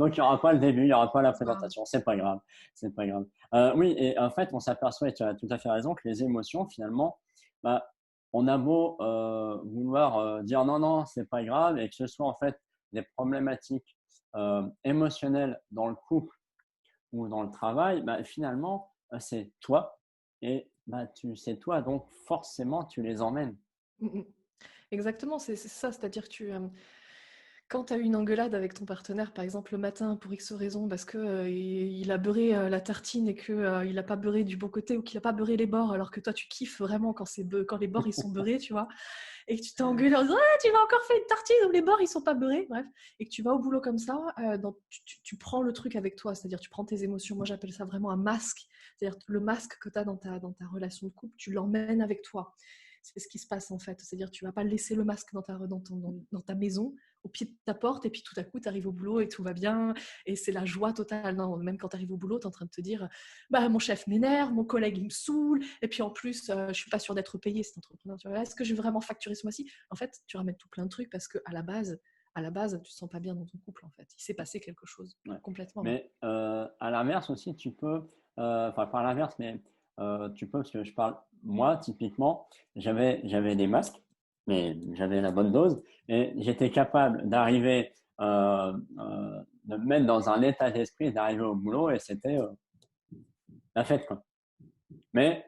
Donc, il n'y aura pas le début, il n'y aura pas la Ah, présentation. C'est pas grave. C'est pas grave. Oui, et en fait, on s'aperçoit, et tu as tout à fait raison, que les émotions, finalement, bah, on a beau vouloir dire non, non, c'est pas grave, et que ce soit en fait des problématiques émotionnelles dans le couple ou dans le travail, bah, finalement, c'est toi et bah, c'est toi, donc forcément, tu les emmènes. mm, mm. Exactement, c'est ça. C'est-à-dire que quand tu as eu une engueulade avec ton partenaire, par exemple le matin, pour X raison, parce que il a beurré la tartine et que il a pas beurré du bon côté ou qu'il a pas beurré les bords, alors que toi tu kiffes vraiment quand les bords ils sont beurrés, tu vois, et que tu t'es engueulé en disant ah, tu m'as encore fait une tartine où les bords ils sont pas beurrés, bref, et que tu vas au boulot comme ça, tu prends le truc avec toi, c'est-à-dire tu prends tes émotions. Moi j'appelle ça vraiment un masque, c'est-à-dire le masque que tu as dans ta relation de couple, tu l'emmènes avec toi. C'est ce qui se passe en fait, c'est-à-dire tu vas pas laisser le masque dans ta maison, au pied de ta porte, et puis tout à coup tu arrives au boulot et tout va bien et c'est la joie totale. Non, même quand tu arrives au boulot, tu es en train de te dire bah mon chef m'énerve, mon collègue il me saoule, et puis en plus je suis pas sûre d'être payé cet entrepreneur. Est-ce que je vais vraiment facturer ce mois-ci? En fait, tu ramènes tout plein de trucs parce que à la base, tu te sens pas bien dans ton couple en fait. Il s'est passé quelque chose Ouais. complètement. Mais à l'inverse aussi, tu peux, enfin pas à l'inverse, mais tu peux, parce que je parle, moi typiquement, j'avais des masques, mais j'avais la bonne dose, et j'étais capable d'arriver, de me mettre dans un état d'esprit, d'arriver au boulot, et c'était la fête, quoi. Mais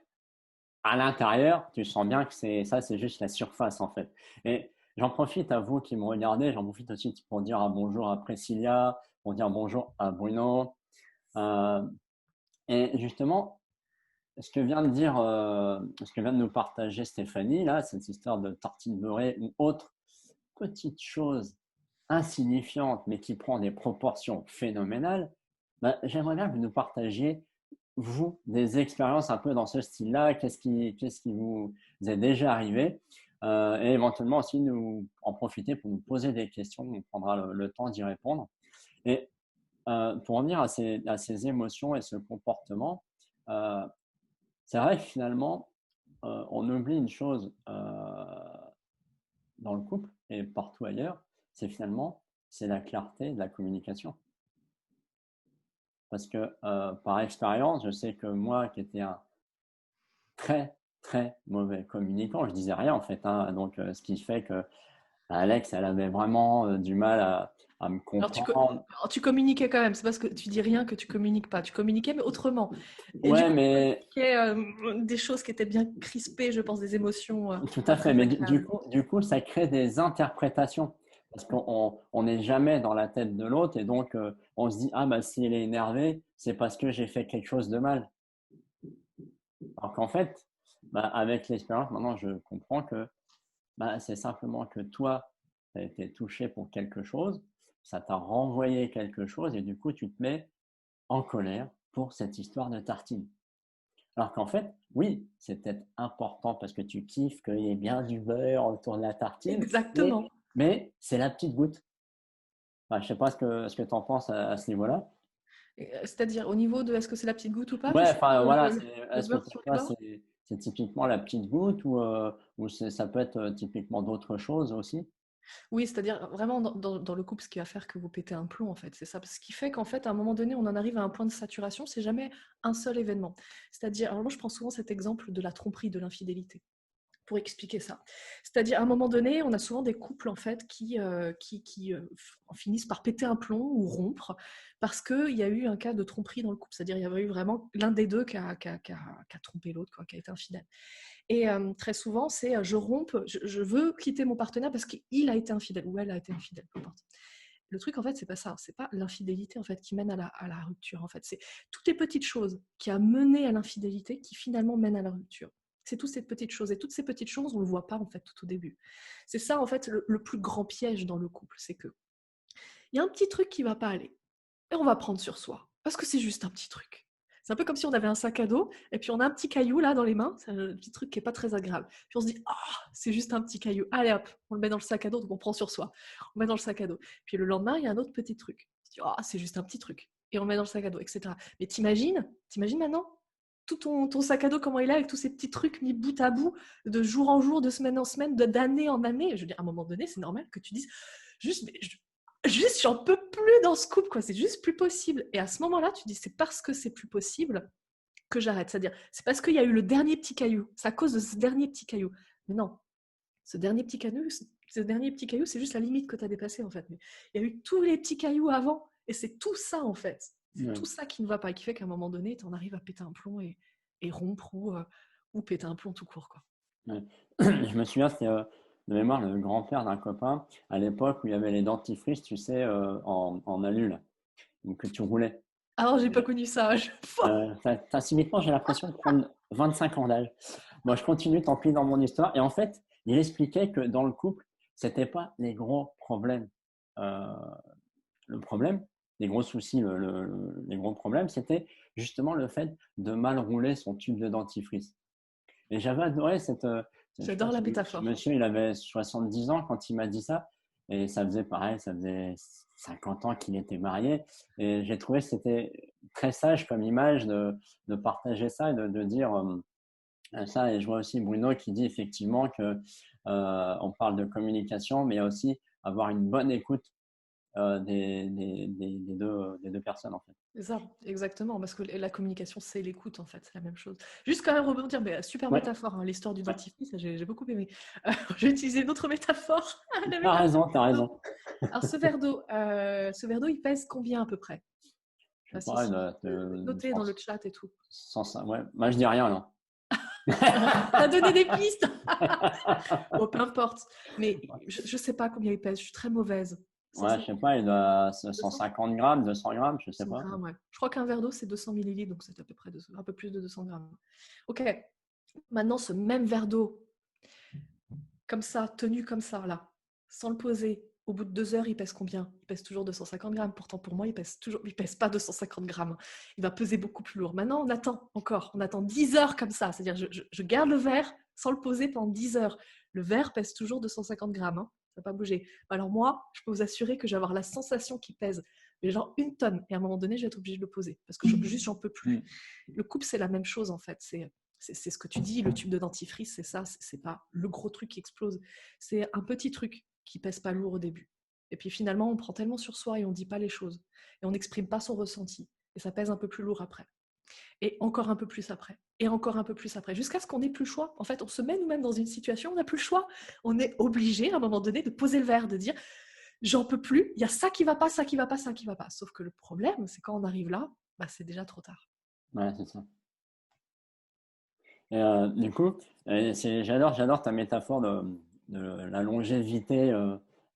à l'intérieur, tu sens bien que c'est juste la surface, en fait. Et j'en profite à vous qui me regardez, j'en profite aussi pour dire un bonjour à Priscilla, pour dire bonjour à Bruno. Euh, et justement, ce que vient de nous partager Stéphanie, là, cette histoire de tartine beurrée ou autre petite chose insignifiante, mais qui prend des proportions phénoménales, bah, j'aimerais bien que vous nous partagiez, vous, des expériences un peu dans ce style-là. Qu'est-ce qui vous est déjà arrivé? Et éventuellement aussi nous en profiter pour nous poser des questions. On prendra le temps d'y répondre. Et pour revenir à ces émotions et ce comportement, euh, c'est vrai que finalement, on oublie une chose dans le couple et partout ailleurs, c'est la clarté de la communication. Parce que par expérience, je sais que moi qui étais un très très mauvais communicant, je disais rien en fait, hein. Donc ce qui fait que Alex, elle avait vraiment du mal à me comprendre. Alors, tu communiquais quand même, c'est parce que tu dis rien que tu communiques pas. Tu communiquais, mais autrement. Et du Ouais, coup, tu mais communiquais des choses qui étaient bien crispées, je pense, des émotions tout pas à fait. très Mais agréables. du coup, ça crée des interprétations. Parce qu'on n'est jamais dans la tête de l'autre. Et donc, on se dit, ah, bah, si elle est énervée, c'est parce que j'ai fait quelque chose de mal. Alors qu'en fait, bah, avec l'expérience, maintenant, je comprends que bah, c'est simplement que toi, tu as été touché pour quelque chose. Ça t'a renvoyé quelque chose. Et du coup, tu te mets en colère pour cette histoire de tartine. Alors qu'en fait, oui, c'est peut-être important parce que tu kiffes qu'il y ait bien du beurre autour de la tartine, Exactement. mais c'est la petite goutte. Enfin, je sais pas ce que tu en penses à ce niveau-là. C'est-à-dire au niveau de est-ce que c'est la petite goutte ou pas, Ouais, c'est ça, enfin voilà, le est-ce que beurre pour sur les toi bords? c'est typiquement la petite goutte ou ça peut être typiquement d'autres choses aussi? Oui, c'est-à-dire vraiment dans le couple, ce qui va faire que vous pétez un plomb, en fait, c'est ça. Ce qui fait qu'en fait, à un moment donné, on en arrive à un point de saturation, c'est jamais un seul événement. C'est-à-dire, alors moi, je prends souvent cet exemple de la tromperie, de l'infidélité, pour expliquer ça. C'est-à-dire, à un moment donné, on a souvent des couples en fait qui finissent par péter un plomb ou rompre parce qu'il y a eu un cas de tromperie dans le couple. C'est-à-dire, il y avait eu vraiment l'un des deux qui a trompé l'autre, quoi, qui a été infidèle. Et très souvent, c'est je romps, je veux quitter mon partenaire parce qu'il a été infidèle ou elle a été infidèle, peu importe. Le truc, en fait, c'est pas ça. C'est pas l'infidélité en fait qui mène à la rupture. En fait, c'est toutes les petites choses qui a mené à l'infidélité qui finalement mènent à la rupture. C'est toutes ces petites choses. Et toutes ces petites choses, on ne le voit pas en fait tout au début. C'est ça en fait le plus grand piège dans le couple, c'est que il y a un petit truc qui va pas aller et on va prendre sur soi parce que c'est juste un petit truc. C'est un peu comme si on avait un sac à dos et puis on a un petit caillou là dans les mains, c'est un petit truc qui est pas très agréable. Puis on se dit c'est juste un petit caillou. Allez hop, on le met dans le sac à dos, donc on prend sur soi. On le met dans le sac à dos. Puis le lendemain, il y a un autre petit truc. On se dit c'est juste un petit truc et on le met dans le sac à dos, etc. Mais t'imagines maintenant tout ton sac à dos, comment il est avec tous ces petits trucs mis bout à bout, de jour en jour, de semaine en semaine, d'année en année. Je veux dire, à un moment donné, c'est normal que tu dises juste, mais juste, j'en peux plus dans ce couple, quoi. C'est juste plus possible. Et à ce moment-là, tu dis, c'est parce que c'est plus possible que j'arrête. C'est-à-dire, c'est parce qu'il y a eu le dernier petit caillou. C'est à cause de ce dernier petit caillou. Mais non, ce dernier petit caillou, c'est juste la limite que tu as dépassée, en fait. Mais il y a eu tous les petits cailloux avant. Et c'est tout ça, en fait. C'est Ouais. tout ça qui ne va pas et qui fait qu'à un moment donné, tu en arrives à péter un plomb et rompre ou péter un plomb tout court, quoi. Ouais. Je me souviens, c'était de mémoire le grand-père d'un copain à l'époque où il y avait les dentifrices, tu sais, en alu, là, donc que tu roulais. Alors, j'ai pas connu ça. Subitement, j'ai l'impression de prendre 25 ans d'âge. Moi, je continue, tant pis, dans mon histoire. Et en fait, il expliquait que dans le couple, c'était pas les gros problèmes. Euh, le problème, les gros soucis, les gros problèmes, c'était justement le fait de mal rouler son tube de dentifrice. Et j'avais adoré je J'adore pense, la ce métaphore. monsieur, il avait 70 ans quand il m'a dit ça. Et ça faisait pareil, ça faisait 50 ans qu'il était marié. Et j'ai trouvé que c'était très sage comme image de partager ça et de dire ça. Et je vois aussi Bruno qui dit effectivement que on parle de communication, mais il y a aussi avoir une bonne écoute des deux personnes, en fait. C'est ça, exactement, parce que la communication, c'est l'écoute, en fait, c'est la même chose. Juste quand même rebondir, mais super Ouais, métaphore, hein, l'histoire du ouais. dentifrice, j'ai beaucoup aimé. Je vais utiliser une autre métaphore, la T'as métaphore raison, t'as du verre d'eau. raison. Alors, ce verre d'eau, il pèse combien à peu près? Je sais Ah, si, pas, si, notez dans le chat et tout. 105, ouais. Moi, je dis rien, là. T'as donné des pistes. Bon, peu importe, mais je sais pas combien il pèse, je suis très mauvaise. Ouais, je 150, sais pas, il doit 200? 150 grammes, 200 grammes, je sais 100 pas. grammes, ouais. Je crois qu'un verre d'eau, c'est 200 millilitres, donc c'est à peu près un peu plus de 200 grammes. Ok, maintenant, ce même verre d'eau, comme ça, tenu comme ça, là, sans le poser, au bout de 2 heures, il pèse combien? Il pèse toujours 250 grammes. Pourtant, pour moi, il pèse pas 250 grammes. Il va peser beaucoup plus lourd. Maintenant, on attend 10 heures comme ça. C'est-à-dire, je garde le verre sans le poser pendant 10 heures. Le verre pèse toujours 250 grammes. Hein. Ça n'a pas bougé. Alors moi, je peux vous assurer que je vais avoir la sensation qu'il pèse, mais genre 1 tonne. Et à un moment donné, je vais être obligée de le poser parce que j'en peux plus. Le couple, c'est la même chose en fait. C'est ce que tu dis, le tube de dentifrice, c'est ça. C'est pas le gros truc qui explose. C'est un petit truc qui pèse pas lourd au début. Et puis finalement, on prend tellement sur soi et on dit pas les choses. Et on n'exprime pas son ressenti. Et ça pèse un peu plus lourd après. Et encore un peu plus après. Et encore un peu plus après. Jusqu'à ce qu'on n'ait plus le choix. En fait, on se met nous-mêmes dans une situation où on n'a plus le choix. On est obligé à un moment donné de poser le verre, de dire j'en peux plus, il y a ça qui va pas, ça qui va pas, ça qui va pas. Sauf que le problème, c'est quand on arrive là, bah, c'est déjà trop tard. Ouais, c'est ça. Et du coup, j'adore ta métaphore de la longévité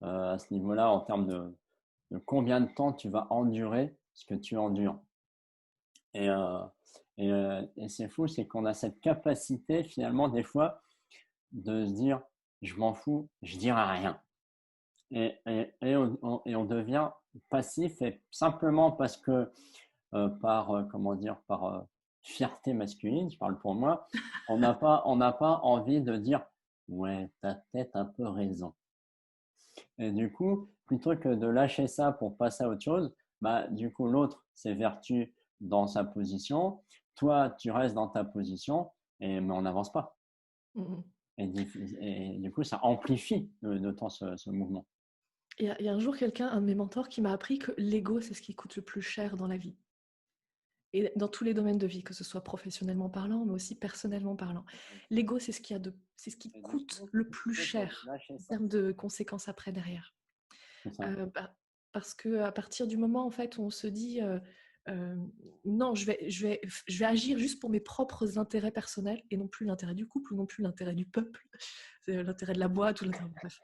à ce niveau-là, en termes de combien de temps tu vas endurer ce que tu endures. Et, et c'est fou, c'est qu'on a cette capacité finalement des fois de se dire, je m'en fous, je dirai rien. Et on devient passif et simplement parce que comment dire, par fierté masculine, je parle pour moi, on n'a pas envie de dire, ouais, t'as peut-être un peu raison. Et du coup, plutôt que de lâcher ça pour passer à autre chose, bah, du coup, l'autre s'évertue dans sa position, toi, tu restes dans ta position, mais on n'avance pas. Mm. Et du coup, ça amplifie d'autant ce mouvement. Il y a un jour quelqu'un, un de mes mentors, qui m'a appris que l'ego, c'est ce qui coûte le plus cher dans la vie. Et dans tous les domaines de vie, que ce soit professionnellement parlant, mais aussi personnellement parlant. L'ego, c'est ce qui Et du coûte coup, le plus plutôt que de cher lâcher en ça, termes de conséquences après derrière. c'est ça. Bah, parce que à partir du moment en fait où on se dit euh, non, je vais agir juste pour mes propres intérêts personnels et non plus l'intérêt du couple ou non plus l'intérêt du peuple, l'intérêt de la boîte ou l'intérêt. Bref.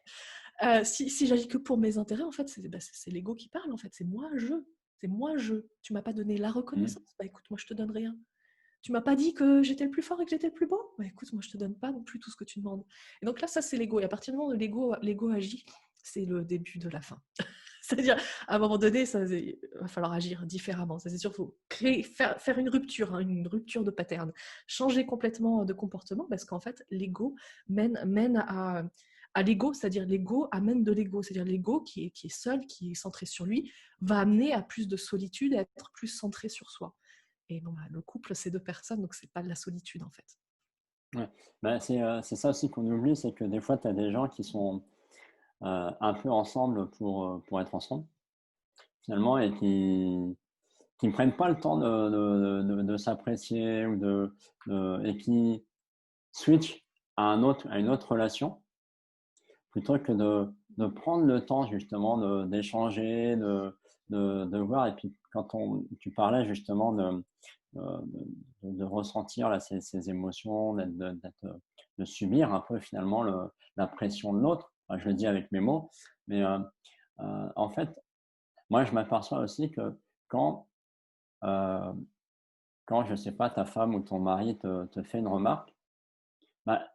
Si j'agis que pour mes intérêts, en fait, c'est l'ego qui parle. En fait, c'est moi je. C'est moi je. Tu m'as pas donné la reconnaissance. Bah écoute, moi je te donne rien. Tu m'as pas dit que j'étais le plus fort et que j'étais le plus beau. Bah écoute, moi je te donne pas non plus tout ce que tu demandes. Et donc là, ça c'est l'ego. Et à partir du moment où l'ego agit, c'est le début de la fin. C'est-à-dire, à un moment donné, il va falloir agir différemment. Ça, c'est sûr, il faut faire une rupture, hein, une rupture de pattern, changer complètement de comportement, parce qu'en fait, l'ego mène à l'ego, c'est-à-dire l'ego amène de l'ego, c'est-à-dire l'ego qui est seul, qui est centré sur lui, va amener à plus de solitude, à être plus centré sur soi. Et bon, bah, le couple, c'est 2 personnes, donc c'est pas de la solitude en fait. Ouais. Bah, c'est ça aussi qu'on oublie, c'est que des fois, tu as des gens qui sont un peu ensemble pour être ensemble, finalement, et qui ne prennent pas le temps de s'apprécier et qui switch à une autre relation plutôt que de prendre le temps justement d'échanger, de voir. Et puis quand tu parlais justement de ressentir là, ces émotions, de subir un peu finalement la pression de l'autre, enfin, je le dis avec mes mots, mais en fait, moi je m'aperçois aussi que quand, euh, quand je sais pas, ta femme ou ton mari te fait une remarque, bah,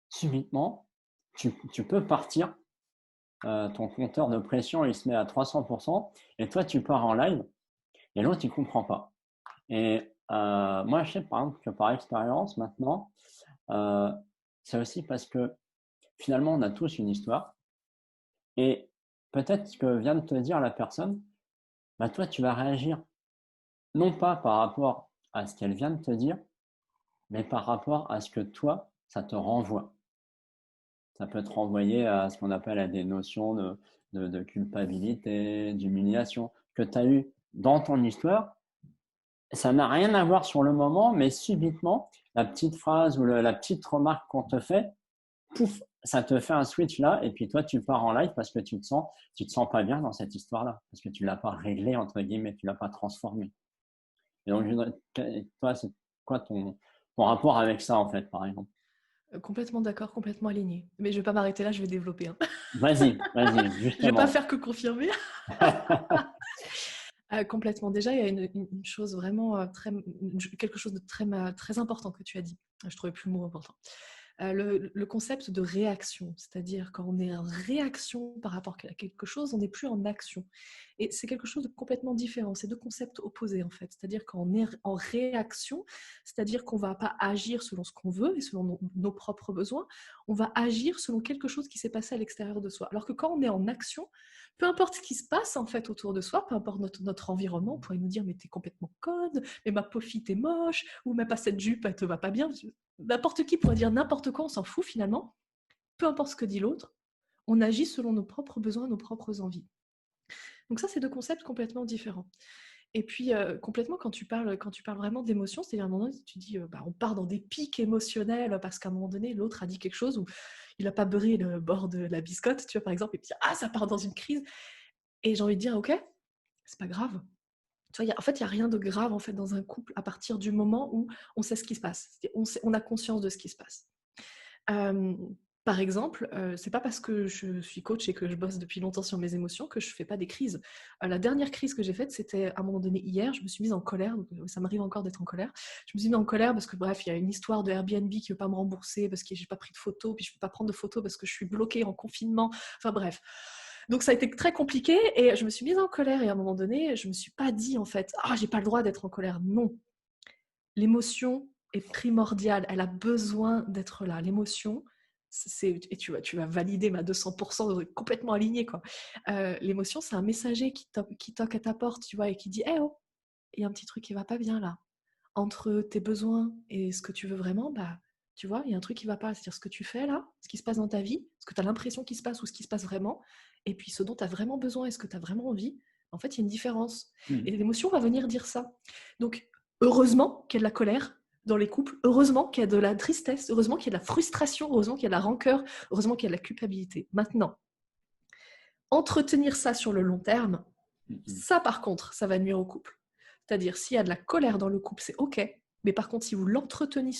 subitement, tu peux partir, ton compteur de pression, il se met à 300%, et toi, tu pars en live, et l'autre, il comprend pas. Et moi, je sais par exemple que par expérience, maintenant, euh, c'est aussi parce que finalement, on a tous une histoire, et peut-être ce que vient de te dire la personne, bah, toi, tu vas réagir non pas par rapport à ce qu'elle vient de te dire, mais par rapport à ce que toi, ça te renvoie. Ça peut te renvoyer à ce qu'on appelle à des notions de culpabilité, d'humiliation que tu as eu dans ton histoire. Ça n'a rien à voir sur le moment, mais subitement, la petite phrase ou la petite remarque qu'on te fait, pouf, ça te fait un switch là, et puis toi, tu pars en live parce que tu te sens pas bien dans cette histoire-là, parce que tu l'as pas réglé, entre guillemets, tu l'as pas transformé. Et donc, toi, c'est quoi ton rapport avec ça, en fait, par exemple? Complètement d'accord, complètement aligné. Mais je vais pas m'arrêter là, je vais développer, hein. Vas-y, Je vais pas justement. faire que confirmer. Complètement. Déjà, il y a une chose vraiment quelque chose de très important que tu as dit. Je trouvais plus le mot important. Le concept de réaction, c'est-à-dire quand on est en réaction par rapport à quelque chose, on n'est plus en action. Et c'est quelque chose de complètement différent. C'est deux concepts opposés en fait. C'est-à-dire quand on est en réaction, c'est-à-dire qu'on ne va pas agir selon ce qu'on veut et selon nos propres besoins, on va agir selon quelque chose qui s'est passé à l'extérieur de soi. Alors que quand on est en action, peu importe ce qui se passe en fait autour de soi, peu importe notre environnement, on pourrait nous dire mais t'es complètement conne, mais ma pauvre fille t'es moche, ou même pas cette jupe elle te va pas bien. N'importe qui pourrait dire n'importe quoi, on s'en fout finalement. Peu importe ce que dit l'autre, on agit selon nos propres besoins, nos propres envies. Donc ça, c'est deux concepts complètement différents. Et puis, complètement, quand tu parles vraiment d'émotions, c'est-à-dire à un moment donné, tu dis, on part dans des pics émotionnels parce qu'à un moment donné, l'autre a dit quelque chose où il n'a pas beurré le bord de la biscotte, tu vois, par exemple, et puis, ça part dans une crise. Et j'ai envie de dire, ok, c'est pas grave. Tu vois, en fait, il n'y a rien de grave en fait, dans un couple à partir du moment où on sait ce qui se passe. On a conscience de ce qui se passe. Par exemple, c'est pas parce que je suis coach et que je bosse depuis longtemps sur mes émotions que je fais pas des crises. La dernière crise que j'ai faite, c'était à un moment donné hier, je me suis mise en colère, donc ça m'arrive encore d'être en colère. Je me suis mise en colère parce que bref, il y a une histoire de Airbnb qui veut pas me rembourser parce que j'ai pas pris de photos, puis je peux pas prendre de photos parce que je suis bloquée en confinement. Enfin bref. Donc ça a été très compliqué et je me suis mise en colère et à un moment donné, je me suis pas dit en fait, j'ai pas le droit d'être en colère. Non. L'émotion est primordiale, elle a besoin d'être là. L'émotion, et tu vas valider ma 200%, complètement alignée, quoi. L'émotion, c'est un messager qui toque à ta porte, tu vois, et qui dit hey, oh, il y a un petit truc qui va pas bien là. Entre tes besoins et ce que tu veux vraiment, tu vois, il y a un truc qui va pas. C'est-à-dire ce que tu fais là, ce qui se passe dans ta vie, ce que tu as l'impression qu'il se passe ou ce qui se passe vraiment, et puis ce dont tu as vraiment besoin et ce que tu as vraiment envie. En fait, il y a une différence. Et l'émotion va venir dire ça. Donc, heureusement qu'il y a de la colère dans les couples, heureusement qu'il y a de la tristesse, heureusement qu'il y a de la frustration, heureusement qu'il y a de la rancœur, heureusement qu'il y a de la culpabilité. Maintenant, entretenir ça sur le long terme, ça par contre, ça va nuire au couple. C'est-à-dire, s'il y a de la colère dans le couple, c'est OK. Mais par contre, si vous l'entretenez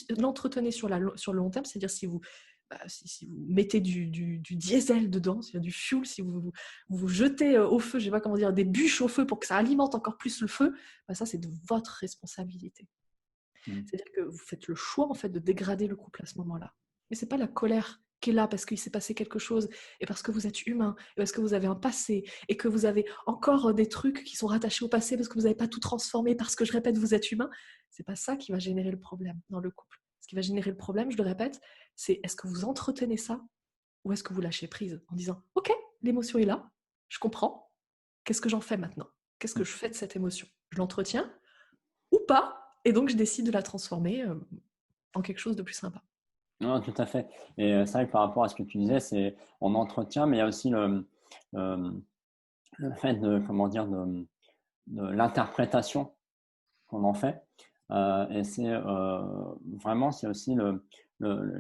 sur le long terme, c'est-à-dire si vous mettez du diesel dedans, c'est-à-dire du fuel, si vous jetez au feu, je ne sais pas comment dire, des bûches au feu pour que ça alimente encore plus le feu, ça c'est de votre responsabilité. C'est-à-dire que vous faites le choix en fait de dégrader le couple à ce moment-là. Mais c'est pas la colère qui est là parce qu'il s'est passé quelque chose et parce que vous êtes humain et parce que vous avez un passé et que vous avez encore des trucs qui sont rattachés au passé parce que vous n'avez pas tout transformé parce que je répète vous êtes humain. C'est pas ça qui va générer le problème dans le couple. Ce qui va générer le problème, je le répète, c'est est-ce que vous entretenez ça ou est-ce que vous lâchez prise en disant ok, l'émotion est là, je comprends, qu'est-ce que j'en fais maintenant? Qu'est-ce que je fais de cette émotion? Je l'entretiens ou pas? Et donc, je décide de la transformer en quelque chose de plus sympa. Non, tout à fait. Et c'est vrai que par rapport à ce que tu disais, c'est on entretient, mais il y a aussi le, le fait de, comment dire, de l'interprétation qu'on en fait. Et c'est vraiment, c'est aussi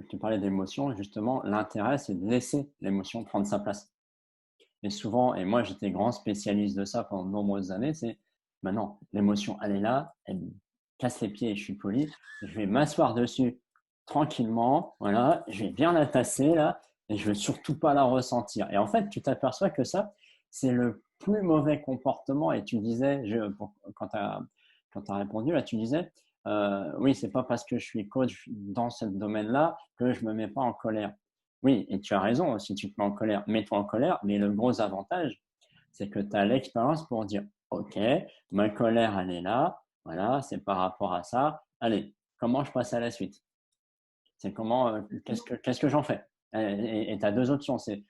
tu parlais d'émotion, justement, l'intérêt, c'est de laisser l'émotion prendre sa place. Et souvent, et moi j'étais grand spécialiste de ça pendant de nombreuses années, c'est maintenant l'émotion, elle est là, elle me casse les pieds et je suis poli, je vais m'asseoir dessus tranquillement, voilà, je vais bien la tasser là, et je veux surtout pas la ressentir. Et en fait, tu t'aperçois que ça, c'est le plus mauvais comportement. Et tu disais, quand tu as répondu là, tu disais, oui, c'est pas parce que je suis coach dans ce domaine-là que je me mets pas en colère. Oui, et tu as raison, si tu te mets en colère, mets-toi en colère, mais le gros avantage, c'est que tu as l'expérience pour dire, OK, ma colère, elle est là, voilà, c'est par rapport à ça, allez, comment je passe à la suite? C'est comment, qu'est-ce que j'en fais? Et tu as deux options, c'est,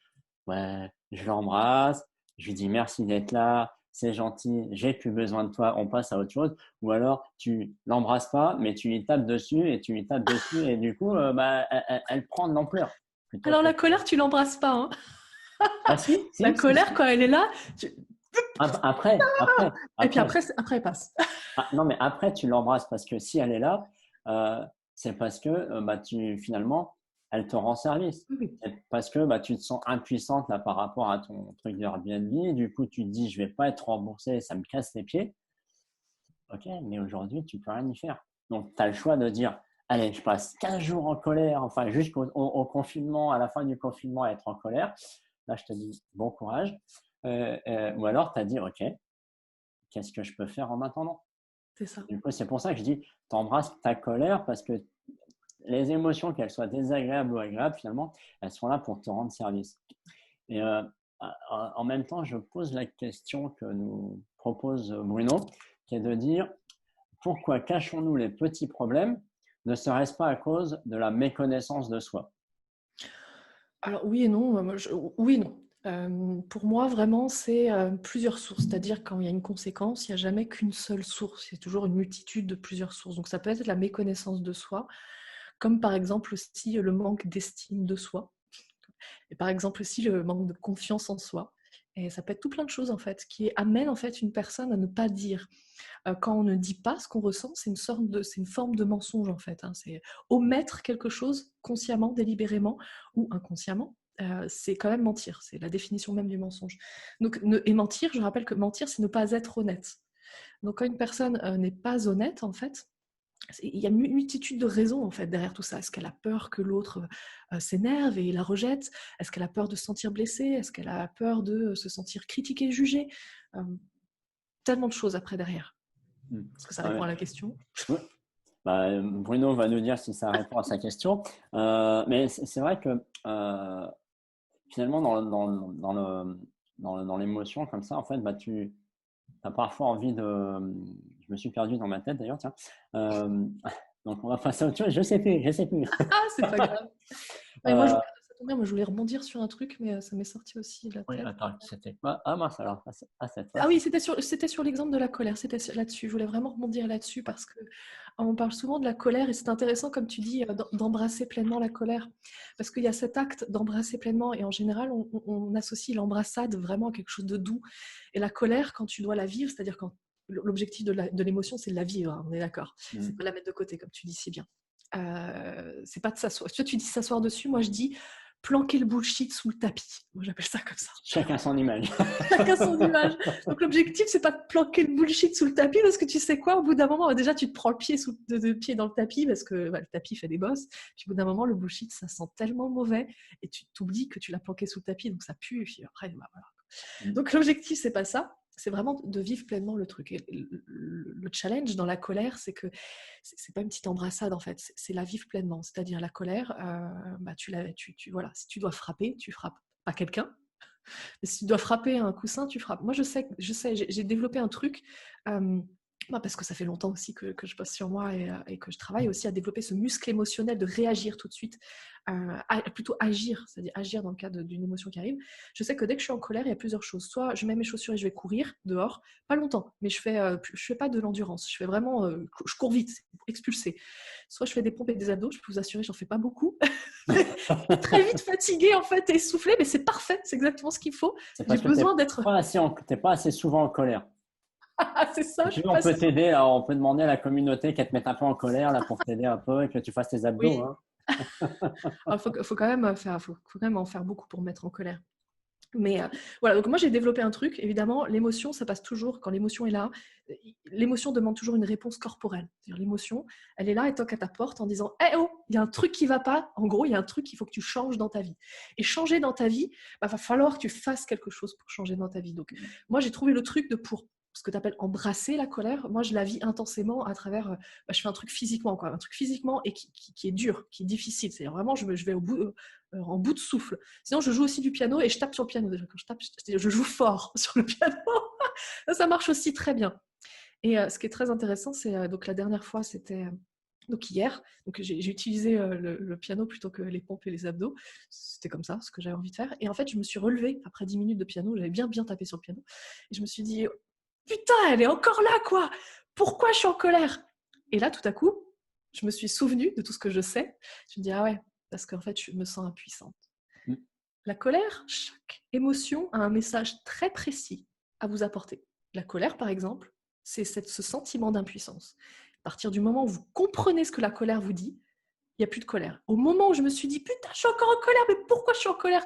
ouais, je l'embrasse, je lui dis merci d'être là, c'est gentil, j'ai plus besoin de toi, on passe à autre chose. Ou alors, tu l'embrasses pas, mais tu lui tapes dessus et tu lui tapes dessus et du coup, bah, elle prend de l'ampleur plutôt Alors que. la colère, tu l'embrasses pas, hein. Ah si, La si, si, colère, si. quand elle est là, tu- Après, après, et puis après. après elle passe. Ah, non, mais après, tu l'embrasses parce que si elle est là, c'est parce que bah, finalement, elle te rend service. Oui. C'est parce que bah, tu te sens impuissante là, par rapport à ton truc d'Airbnb. Du coup, tu te dis, je vais pas être remboursé, ça me casse les pieds. Ok, mais aujourd'hui, tu peux rien y faire. Donc, tu as le choix de dire, allez, je passe 15 jours en colère, enfin, jusqu'au confinement, à la fin du confinement, à être en colère. Là, je te dis, bon courage. Ou alors, tu as dit, ok, qu'est-ce que je peux faire en attendant? C'est ça. Du coup, c'est pour ça que je dis, t'embrasses ta colère parce que les émotions, qu'elles soient désagréables ou agréables, finalement, elles sont là pour te rendre service. Et en même temps, je pose la question que nous propose Bruno, qui est de dire, pourquoi cachons-nous les petits problèmes, ne serait-ce pas à cause de la méconnaissance de soi? Alors oui et non, oui et non. Pour moi, vraiment, c'est plusieurs sources. C'est-à-dire quand il y a une conséquence, il n'y a jamais qu'une seule source. Il y a toujours une multitude de plusieurs sources. Donc ça peut être la méconnaissance de soi, comme par exemple aussi le manque d'estime de soi. Et par exemple aussi le manque de confiance en soi. Et ça peut être tout plein de choses en fait qui amènent en fait une personne à ne pas dire. Quand on ne dit pas ce qu'on ressent, c'est une forme de mensonge en fait, hein. C'est omettre quelque chose consciemment, délibérément ou inconsciemment. C'est quand même mentir, c'est la définition même du mensonge. Donc, et mentir, je rappelle que mentir, c'est ne pas être honnête. Donc quand une personne n'est pas honnête, en fait, il y a une multitude de raisons en fait derrière tout ça. Est-ce qu'elle a peur que l'autre s'énerve et la rejette? Est-ce qu'elle a peur de se sentir blessée? Est-ce qu'elle a peur de se sentir critiquée, jugée? Euh, Tellement de choses après derrière. Est-ce que ça répond Ouais. à la question? Oui. Bah, Bruno va nous dire si ça répond à sa question. Mais c'est vrai que finalement, dans l'émotion comme ça, en fait, bah, tu as parfois envie de. Je me suis perdu dans ma tête d'ailleurs, tiens. Euh, donc, on va passer à autre chose. Je sais plus, je sais plus. Ah, c'est pas grave. Mais moi, Euh, ça tombe bien, moi, je voulais rebondir sur un truc, mais ça m'est sorti aussi de la oui, tête. attends, c'était. Ah, mince, alors, cette fois. Ah oui, c'était sur l'exemple de la colère, là-dessus. Je voulais vraiment rebondir là-dessus Ouais. parce que on parle souvent de la colère et c'est intéressant, comme tu dis, d'embrasser pleinement la colère. Parce qu'il y a cet acte d'embrasser pleinement et en général, on associe l'embrassade vraiment à quelque chose de doux. Et la colère, quand tu dois la vivre, c'est-à-dire quand l'objectif de l'émotion, c'est de la vivre, hein, on est d'accord. C'est Mm. pas de la mettre de côté, comme tu dis si bien. C'est pas de s'asseoir. Tu dis s'asseoir dessus, moi je dis planquer le bullshit sous le tapis. Moi j'appelle ça comme ça. Chacun son image. Chacun son image. Donc l'objectif, c'est pas de planquer le bullshit sous le tapis parce que tu sais quoi, au bout d'un moment, déjà tu te prends le pied, pied dans le tapis parce que bah, le tapis fait des bosses. Puis au bout d'un moment, le bullshit, ça sent tellement mauvais et tu t'oublies que tu l'as planqué sous le tapis, donc ça pue. Et puis après, bah, voilà. Mm. Donc l'objectif, c'est pas ça. C'est vraiment de vivre pleinement le truc. Et le challenge dans la colère, c'est que c'est pas une petite embrassade en fait, c'est la vivre pleinement. C'est-à-dire la colère, bah, voilà, si tu dois frapper, tu frappes pas quelqu'un. Mais si tu dois frapper un coussin, tu frappes. Moi, je sais, j'ai développé un truc. Parce que ça fait longtemps aussi que je bosse sur moi et que je travaille aussi à développer ce muscle émotionnel de réagir tout de suite, plutôt agir, c'est-à-dire agir dans le cas d'une émotion qui arrive. Je sais que dès que je suis en colère, il y a plusieurs choses. Soit je mets mes chaussures et je vais courir dehors, pas longtemps, mais je fais pas de l'endurance. Je fais vraiment, je cours vite, expulser. Soit je fais des pompes et des abdos. Je peux vous assurer, j'en fais pas beaucoup. Très vite fatiguée en fait et essoufflée, mais c'est parfait, c'est exactement ce qu'il faut. C'est J'ai parce que besoin d'être. t'es pas assez souvent en colère. C'est ça. Si tu veux, on peut t'aider, là, on peut demander à la communauté qu'elle te mette un peu en colère là, pour t'aider un peu et que tu fasses tes abdos. Oui. Hein. Il faut quand même faut quand même en faire beaucoup pour me mettre en colère. Mais voilà, donc moi j'ai développé un truc. Évidemment, l'émotion, ça passe toujours, quand l'émotion est là, l'émotion demande toujours une réponse corporelle. C'est-à-dire l'émotion, elle est là, elle toque à ta porte en disant « Eh oh, il y a un truc qui va pas ». En gros, il y a un truc qu'il faut que tu changes dans ta vie. Et changer dans ta vie, va falloir que tu fasses quelque chose pour changer dans ta vie. Donc moi j'ai trouvé le truc de pour ce que tu appelles embrasser la colère. Moi je la vis intensément à travers, je fais un truc physiquement, quoi. Un truc physiquement et qui est dur, qui est difficile. C'est-à-dire vraiment, je vais en bout de souffle. Sinon, je joue aussi du piano et je tape sur le piano. Déjà, quand je tape, je joue fort sur le piano. Ça marche aussi très bien. Et ce qui est très intéressant, c'est donc la dernière fois, c'était donc hier. Donc j'ai utilisé le piano plutôt que les pompes et les abdos. C'était comme ça, ce que j'avais envie de faire. Et en fait, je me suis relevée après 10 minutes de piano. J'avais bien tapé sur le piano. Et je me suis dit, putain, elle est encore là, quoi. Pourquoi je suis en colère? Et là, tout à coup, je me suis souvenue de tout ce que je sais. Je me dis, ah ouais, parce qu'en fait, je me sens impuissante. La colère, chaque émotion a un message très précis à vous apporter. La colère, par exemple, c'est ce sentiment d'impuissance. À partir du moment où vous comprenez ce que la colère vous dit, il n'y a plus de colère. Au moment où je me suis dit, putain, je suis encore en colère, mais pourquoi je suis en colère?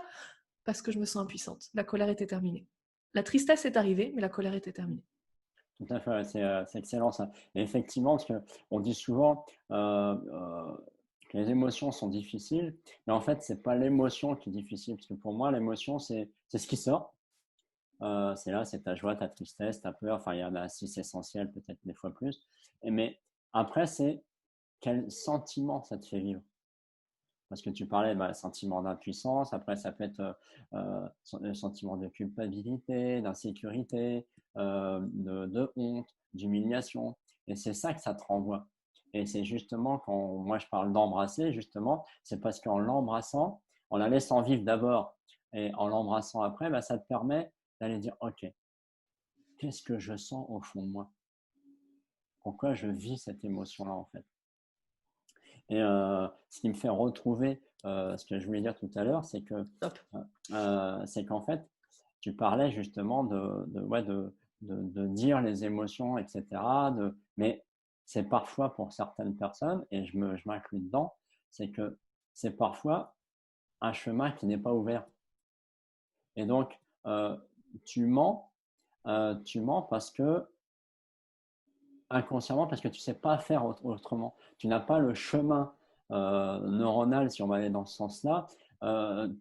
Parce que je me sens impuissante. La colère était terminée. La tristesse est arrivée, mais la colère était terminée. Tout à fait, c'est excellent ça. Et effectivement, parce qu'on dit souvent que les émotions sont difficiles, mais en fait, c'est pas l'émotion qui est difficile, parce que pour moi, l'émotion, c'est ce qui sort. C'est là, c'est ta joie, ta tristesse, ta peur, enfin, il y en a 6 essentiels, peut-être des fois plus. Mais après, c'est quel sentiment ça te fait vivre. Parce que tu parlais sentiment d'impuissance, après ça peut être le sentiment de culpabilité, d'insécurité, de honte, d'humiliation. Et c'est ça que ça te renvoie. Et c'est justement quand moi je parle d'embrasser, justement, c'est parce qu'en l'embrassant, en la laissant vivre d'abord et en l'embrassant après, ça te permet d'aller dire, OK, qu'est-ce que je sens au fond de moi? Pourquoi je vis cette émotion-là en fait? Et ce qui me fait retrouver ce que je voulais dire tout à l'heure, c'est qu'en fait, tu parlais justement de dire les émotions, etc. Mais c'est parfois pour certaines personnes, et je m'inclus dedans, c'est que c'est parfois un chemin qui n'est pas ouvert. Et donc, tu mens parce que inconsciemment parce que tu ne sais pas faire autrement. Tu n'as pas le chemin neuronal, si on va aller dans ce sens-là,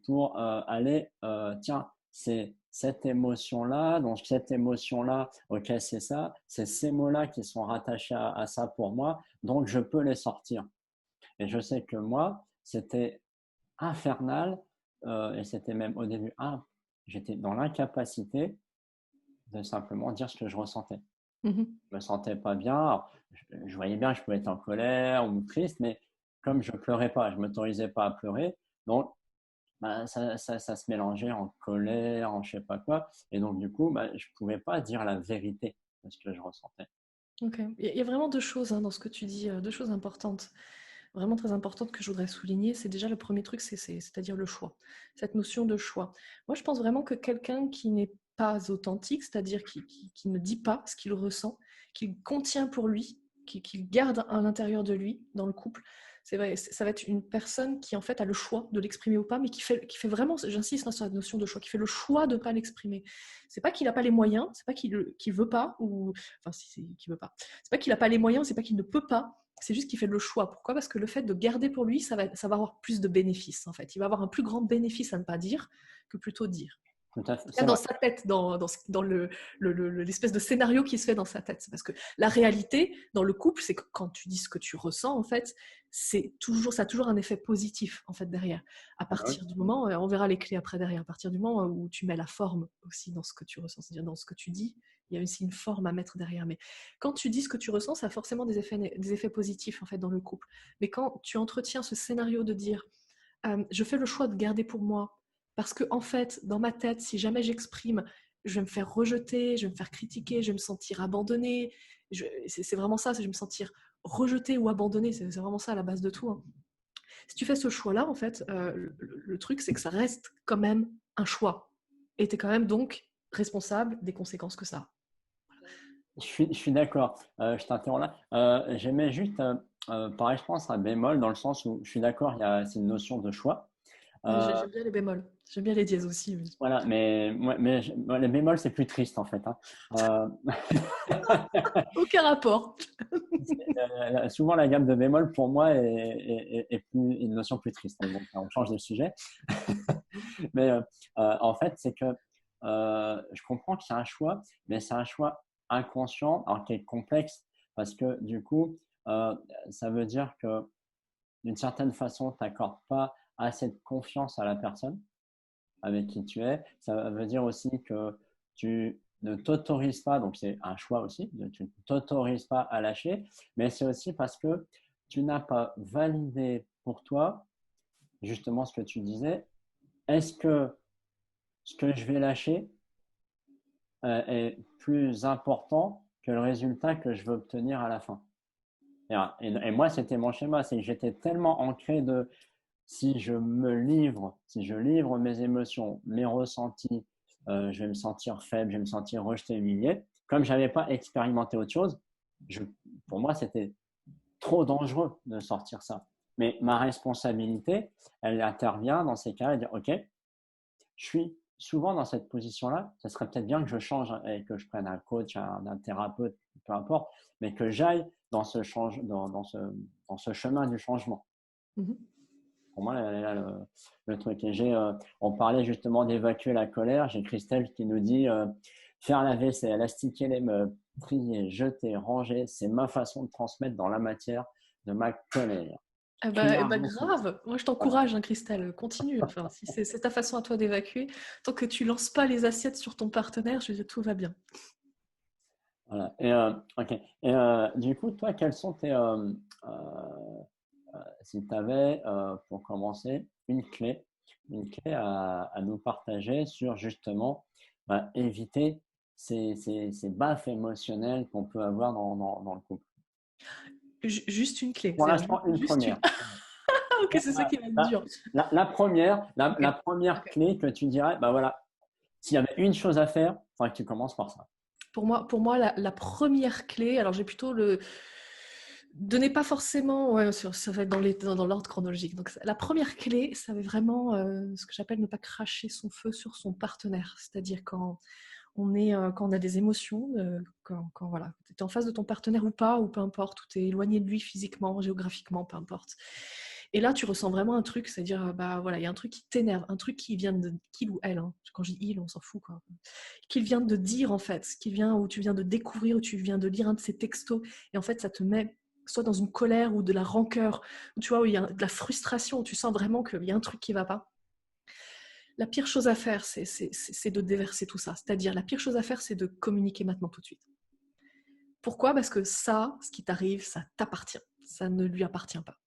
pour aller, tiens, c'est cette émotion-là, donc cette émotion-là, ok, c'est ça, c'est ces mots-là qui sont rattachés à ça pour moi, donc je peux les sortir. Et je sais que moi, c'était infernal, et c'était même au début, j'étais dans l'incapacité de simplement dire ce que je ressentais. Je me sentais pas bien. Alors, je voyais bien que je pouvais être en colère ou triste, mais comme je pleurais pas, je m'autorisais pas à pleurer, donc ça se mélangeait en colère, en je sais pas quoi, et donc du coup, je pouvais pas dire la vérité de ce que je ressentais. Ok. Il y a vraiment deux choses dans ce que tu dis, deux choses importantes, vraiment très importantes que je voudrais souligner. C'est déjà le premier truc, c'est-à-dire le choix, cette notion de choix. Moi, je pense vraiment que quelqu'un qui n'est pas authentique, c'est-à-dire qui ne dit pas ce qu'il ressent, qu'il contient pour lui, qu'il garde à l'intérieur de lui, dans le couple, c'est vrai, ça va être une personne qui en fait a le choix de l'exprimer ou pas, mais qui fait vraiment, j'insiste sur la notion de choix, qui fait le choix de ne pas l'exprimer. C'est pas qu'il n'a pas les moyens, c'est pas qu'il veut pas, ou enfin si c'est qu'il veut pas. C'est pas qu'il n'a pas les moyens, c'est pas qu'il ne peut pas. C'est juste qu'il fait le choix. Pourquoi? Parce que le fait de garder pour lui, ça va avoir plus de bénéfices en fait. Il va avoir un plus grand bénéfice à ne pas dire que plutôt dire. Tout à fait, Dans c'est vrai. sa tête, dans l'espèce de scénario qui se fait dans sa tête. C'est parce que la réalité, dans le couple, c'est que quand tu dis ce que tu ressens, en fait, ça a toujours un effet positif, en fait, derrière. À partir du moment, on verra les clés après derrière, à partir du moment où tu mets la forme aussi dans ce que tu ressens, c'est-à-dire dans ce que tu dis Il y a aussi une forme à mettre derrière. Mais quand tu dis ce que tu ressens, ça a forcément des effets positifs en fait, dans le couple. Mais quand tu entretiens ce scénario de dire je fais le choix de garder pour moi, parce que en fait, dans ma tête, si jamais j'exprime, je vais me faire rejeter, je vais me faire critiquer, je vais me sentir abandonnée. C'est vraiment ça, je vais me sentir rejetée ou abandonnée. C'est vraiment ça à la base de tout. Hein. Si tu fais ce choix-là, en fait, le truc, c'est que ça reste quand même un choix. Et tu es quand même donc responsable des conséquences que ça a. Je suis d'accord. Je t'interromps là. J'aimais juste, pareil, je pense, un bémol dans le sens où je suis d'accord, c'est une notion de choix. J'aime bien les bémols. J'aime bien les dièses aussi. Mais... Voilà, moi, les bémols, c'est plus triste en fait. Hein. Aucun rapport. Souvent, la gamme de bémol, pour moi, est plus, une notion plus triste. Donc, on change de sujet. Mais en fait, c'est que je comprends que c'est un choix, mais c'est un choix inconscient, alors qui est complexe, parce que du coup, ça veut dire que d'une certaine façon, tu n'accordes pas assez de confiance à la personne avec qui tu es. Ça veut dire aussi que tu ne t'autorises pas, donc c'est un choix aussi, tu ne t'autorises pas à lâcher, mais c'est aussi parce que tu n'as pas validé pour toi justement ce que tu disais. Est-ce que ce que je vais lâcher est plus important que le résultat que je veux obtenir à la fin? Et moi, c'était mon schéma, c'est que j'étais tellement ancré de si je livre mes émotions, mes ressentis, je vais me sentir faible, je vais me sentir rejeté, humilié. Comme je n'avais pas expérimenté autre chose, pour moi, c'était trop dangereux de sortir ça. Mais ma responsabilité, elle intervient dans ces cas-là, de dire, OK, je suis souvent dans cette position-là, ça serait peut-être bien que je change et que je prenne un coach, un thérapeute, peu importe, mais que j'aille dans ce chemin du changement. Mm-hmm. Pour moi, là, le truc. Et on parlait justement d'évacuer la colère. J'ai Christelle qui nous dit faire la vaisselle, astiquer les meubles, trier, jeter, ranger, c'est ma façon de transmettre dans la matière de ma colère. Grave, moi je t'encourage, hein, Christelle, continue. Enfin, si c'est ta façon à toi d'évacuer, tant que tu lances pas les assiettes sur ton partenaire, je veux dire, tout va bien. Voilà. Ok. Du coup, toi, quels sont si tu avais, pour commencer, une clé à nous partager sur justement éviter ces baffes émotionnelles qu'on peut avoir dans le couple. Juste une clé. Pour l'instant, une première. Ok, c'est ça qui va être dur. La première clé que tu dirais, bah voilà, s'il y avait une chose à faire, il faudrait que tu commences par ça. Pour moi la première clé, alors j'ai plutôt le... Donnez pas forcément, ouais, ça va être dans l'ordre chronologique. Donc, la première clé, ça va être vraiment ce que j'appelle ne pas cracher son feu sur son partenaire. C'est-à-dire quand on a des émotions, quand voilà, tu es en face de ton partenaire ou pas, ou peu importe, ou tu es éloigné de lui physiquement, géographiquement, peu importe. Et là, tu ressens vraiment un truc, c'est-à-dire, bah voilà, il y a un truc qui t'énerve, un truc qui vient de, qu'il ou elle, hein, quand je dis il, on s'en fout, quoi, qu'il vient de dire en fait, où tu viens de découvrir, où tu viens de lire un de ses textos, et en fait, ça te met soit dans une colère ou de la rancœur, ou tu vois, où il y a de la frustration, où tu sens vraiment qu'il y a un truc qui ne va pas. La pire chose à faire, c'est de déverser tout ça. C'est-à-dire, la pire chose à faire, c'est de communiquer maintenant tout de suite. Pourquoi ? Parce que ça, ce qui t'arrive, ça t'appartient. Ça ne lui appartient pas.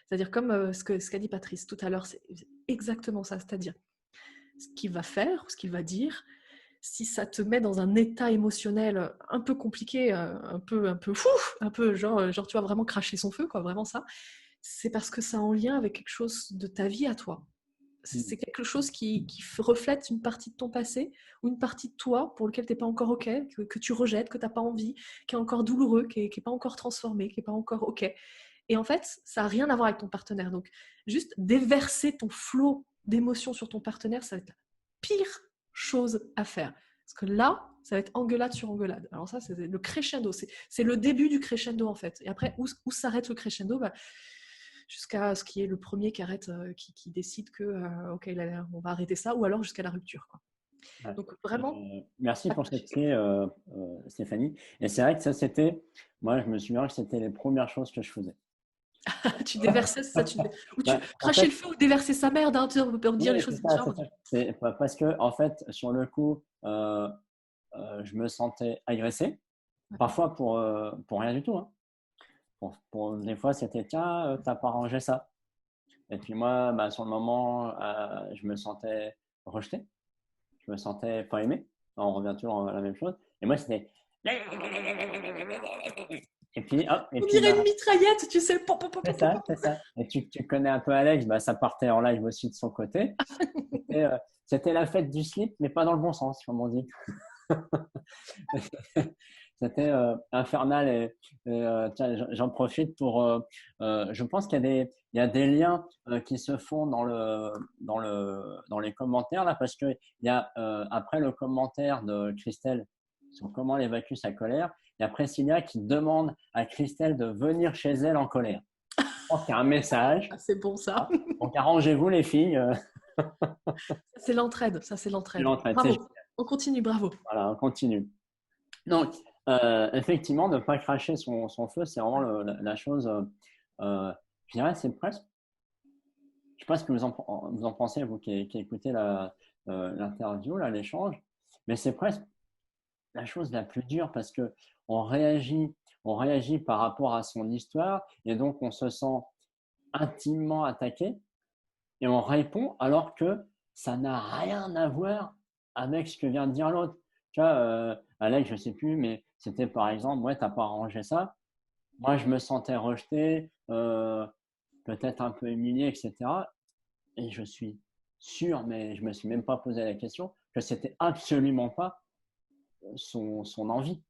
C'est-à-dire, comme ce qu'a dit Patrice tout à l'heure, c'est exactement ça. C'est-à-dire, ce qu'il va faire ou ce qu'il va dire, si ça te met dans un état émotionnel un peu compliqué, un peu fou, un peu genre tu vas vraiment cracher son feu, quoi, vraiment ça, c'est parce que ça a en lien avec quelque chose de ta vie à toi. C'est quelque chose qui reflète une partie de ton passé ou une partie de toi pour lequel tu n'es pas encore OK, que tu rejettes, que tu n'as pas envie, qui est encore douloureux, qui n'est pas encore transformé, qui n'est pas encore OK. Et en fait, ça n'a rien à voir avec ton partenaire. Donc, juste déverser ton flot d'émotions sur ton partenaire, ça va être la pire chose à faire. Parce que là, ça va être engueulade sur engueulade. Alors ça, c'est le crescendo. C'est le début du crescendo, en fait. Et après, où s'arrête le crescendo ? Jusqu'à ce qu'il y ait le premier qui arrête, qui décide que, OK, on va arrêter ça, ou alors jusqu'à la rupture, quoi. Ouais. Donc, vraiment... merci pour cette clé, Stéphanie. Et c'est vrai que ça, moi, je me souviens que c'était les premières choses que je faisais. Tu déversais ça, ou tu crachais le feu ou déversais sa merde, hein, on peut dire les choses c'est parce que, en fait, sur le coup, je me sentais agressé, parfois pour rien du tout. Hein. Des fois, c'était tiens, t'as pas rangé ça. Et puis moi, bah, sur le moment, je me sentais rejeté, je me sentais pas aimé. On revient toujours à la même chose. Et moi, c'était. Et puis, hop, et On puis dirait une bah, mitraillette, tu sais. Pop, pop, pop, c'est pop, ça, pop. c'est ça. Et tu connais un peu Alex, bah, ça partait en live aussi de son côté. Et, c'était la fête du slip, mais pas dans le bon sens, comme on dit. C'était infernal et tiens, j'en profite pour. Je pense qu'il y a des liens qui se font dans les commentaires là, parce que il y a après le commentaire de Christelle sur comment elle évacue sa colère, il y a Priscilla qui demande à Christelle de venir chez elle en colère. Je pense qu'il y a un message. Ah, c'est bon ça. Hein. Donc arrangez-vous les filles. C'est l'entraide, ça c'est C'est l'entraide. l'entraide. C'est Bravo, on continue, bravo. voilà, on continue. Donc, effectivement, de ne pas cracher son feu, c'est vraiment la chose, je dirais, c'est presque, je ne sais pas ce que vous en pensez, vous qui écoutez l'interview, là, l'échange, mais c'est presque la chose la plus dure parce que on réagit par rapport à son histoire et donc on se sent intimement attaqué et on répond alors que ça n'a rien à voir avec ce que vient de dire l'autre. Tu vois, Alex, je sais plus, mais c'était par exemple, ouais, t'as pas arrangé ça. Moi, je me sentais rejeté, peut-être un peu humilié, etc. Et je suis sûr, mais je me suis même pas posé la question, que c'était absolument pas son envie.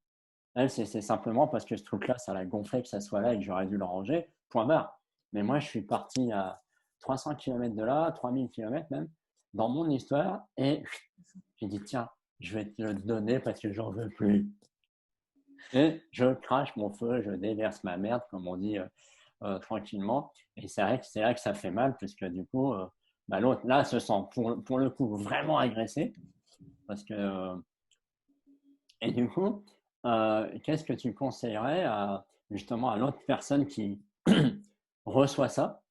Elle, c'est simplement parce que ce truc-là, ça l'a gonflé que ça soit là et que j'aurais dû le ranger. Point barre. Mais moi, je suis parti à 300 km de là, 3000 km même, dans mon histoire, et j'ai dit, tiens, je vais te le donner parce que j'en veux plus. Et je crache mon feu, je déverse ma merde, comme on dit tranquillement. Et c'est vrai que c'est là que ça fait mal, puisque du coup, bah, l'autre, là, se sent pour le coup vraiment agressé. Parce que, et du coup, qu'est-ce que tu conseillerais justement à l'autre personne qui reçoit ça,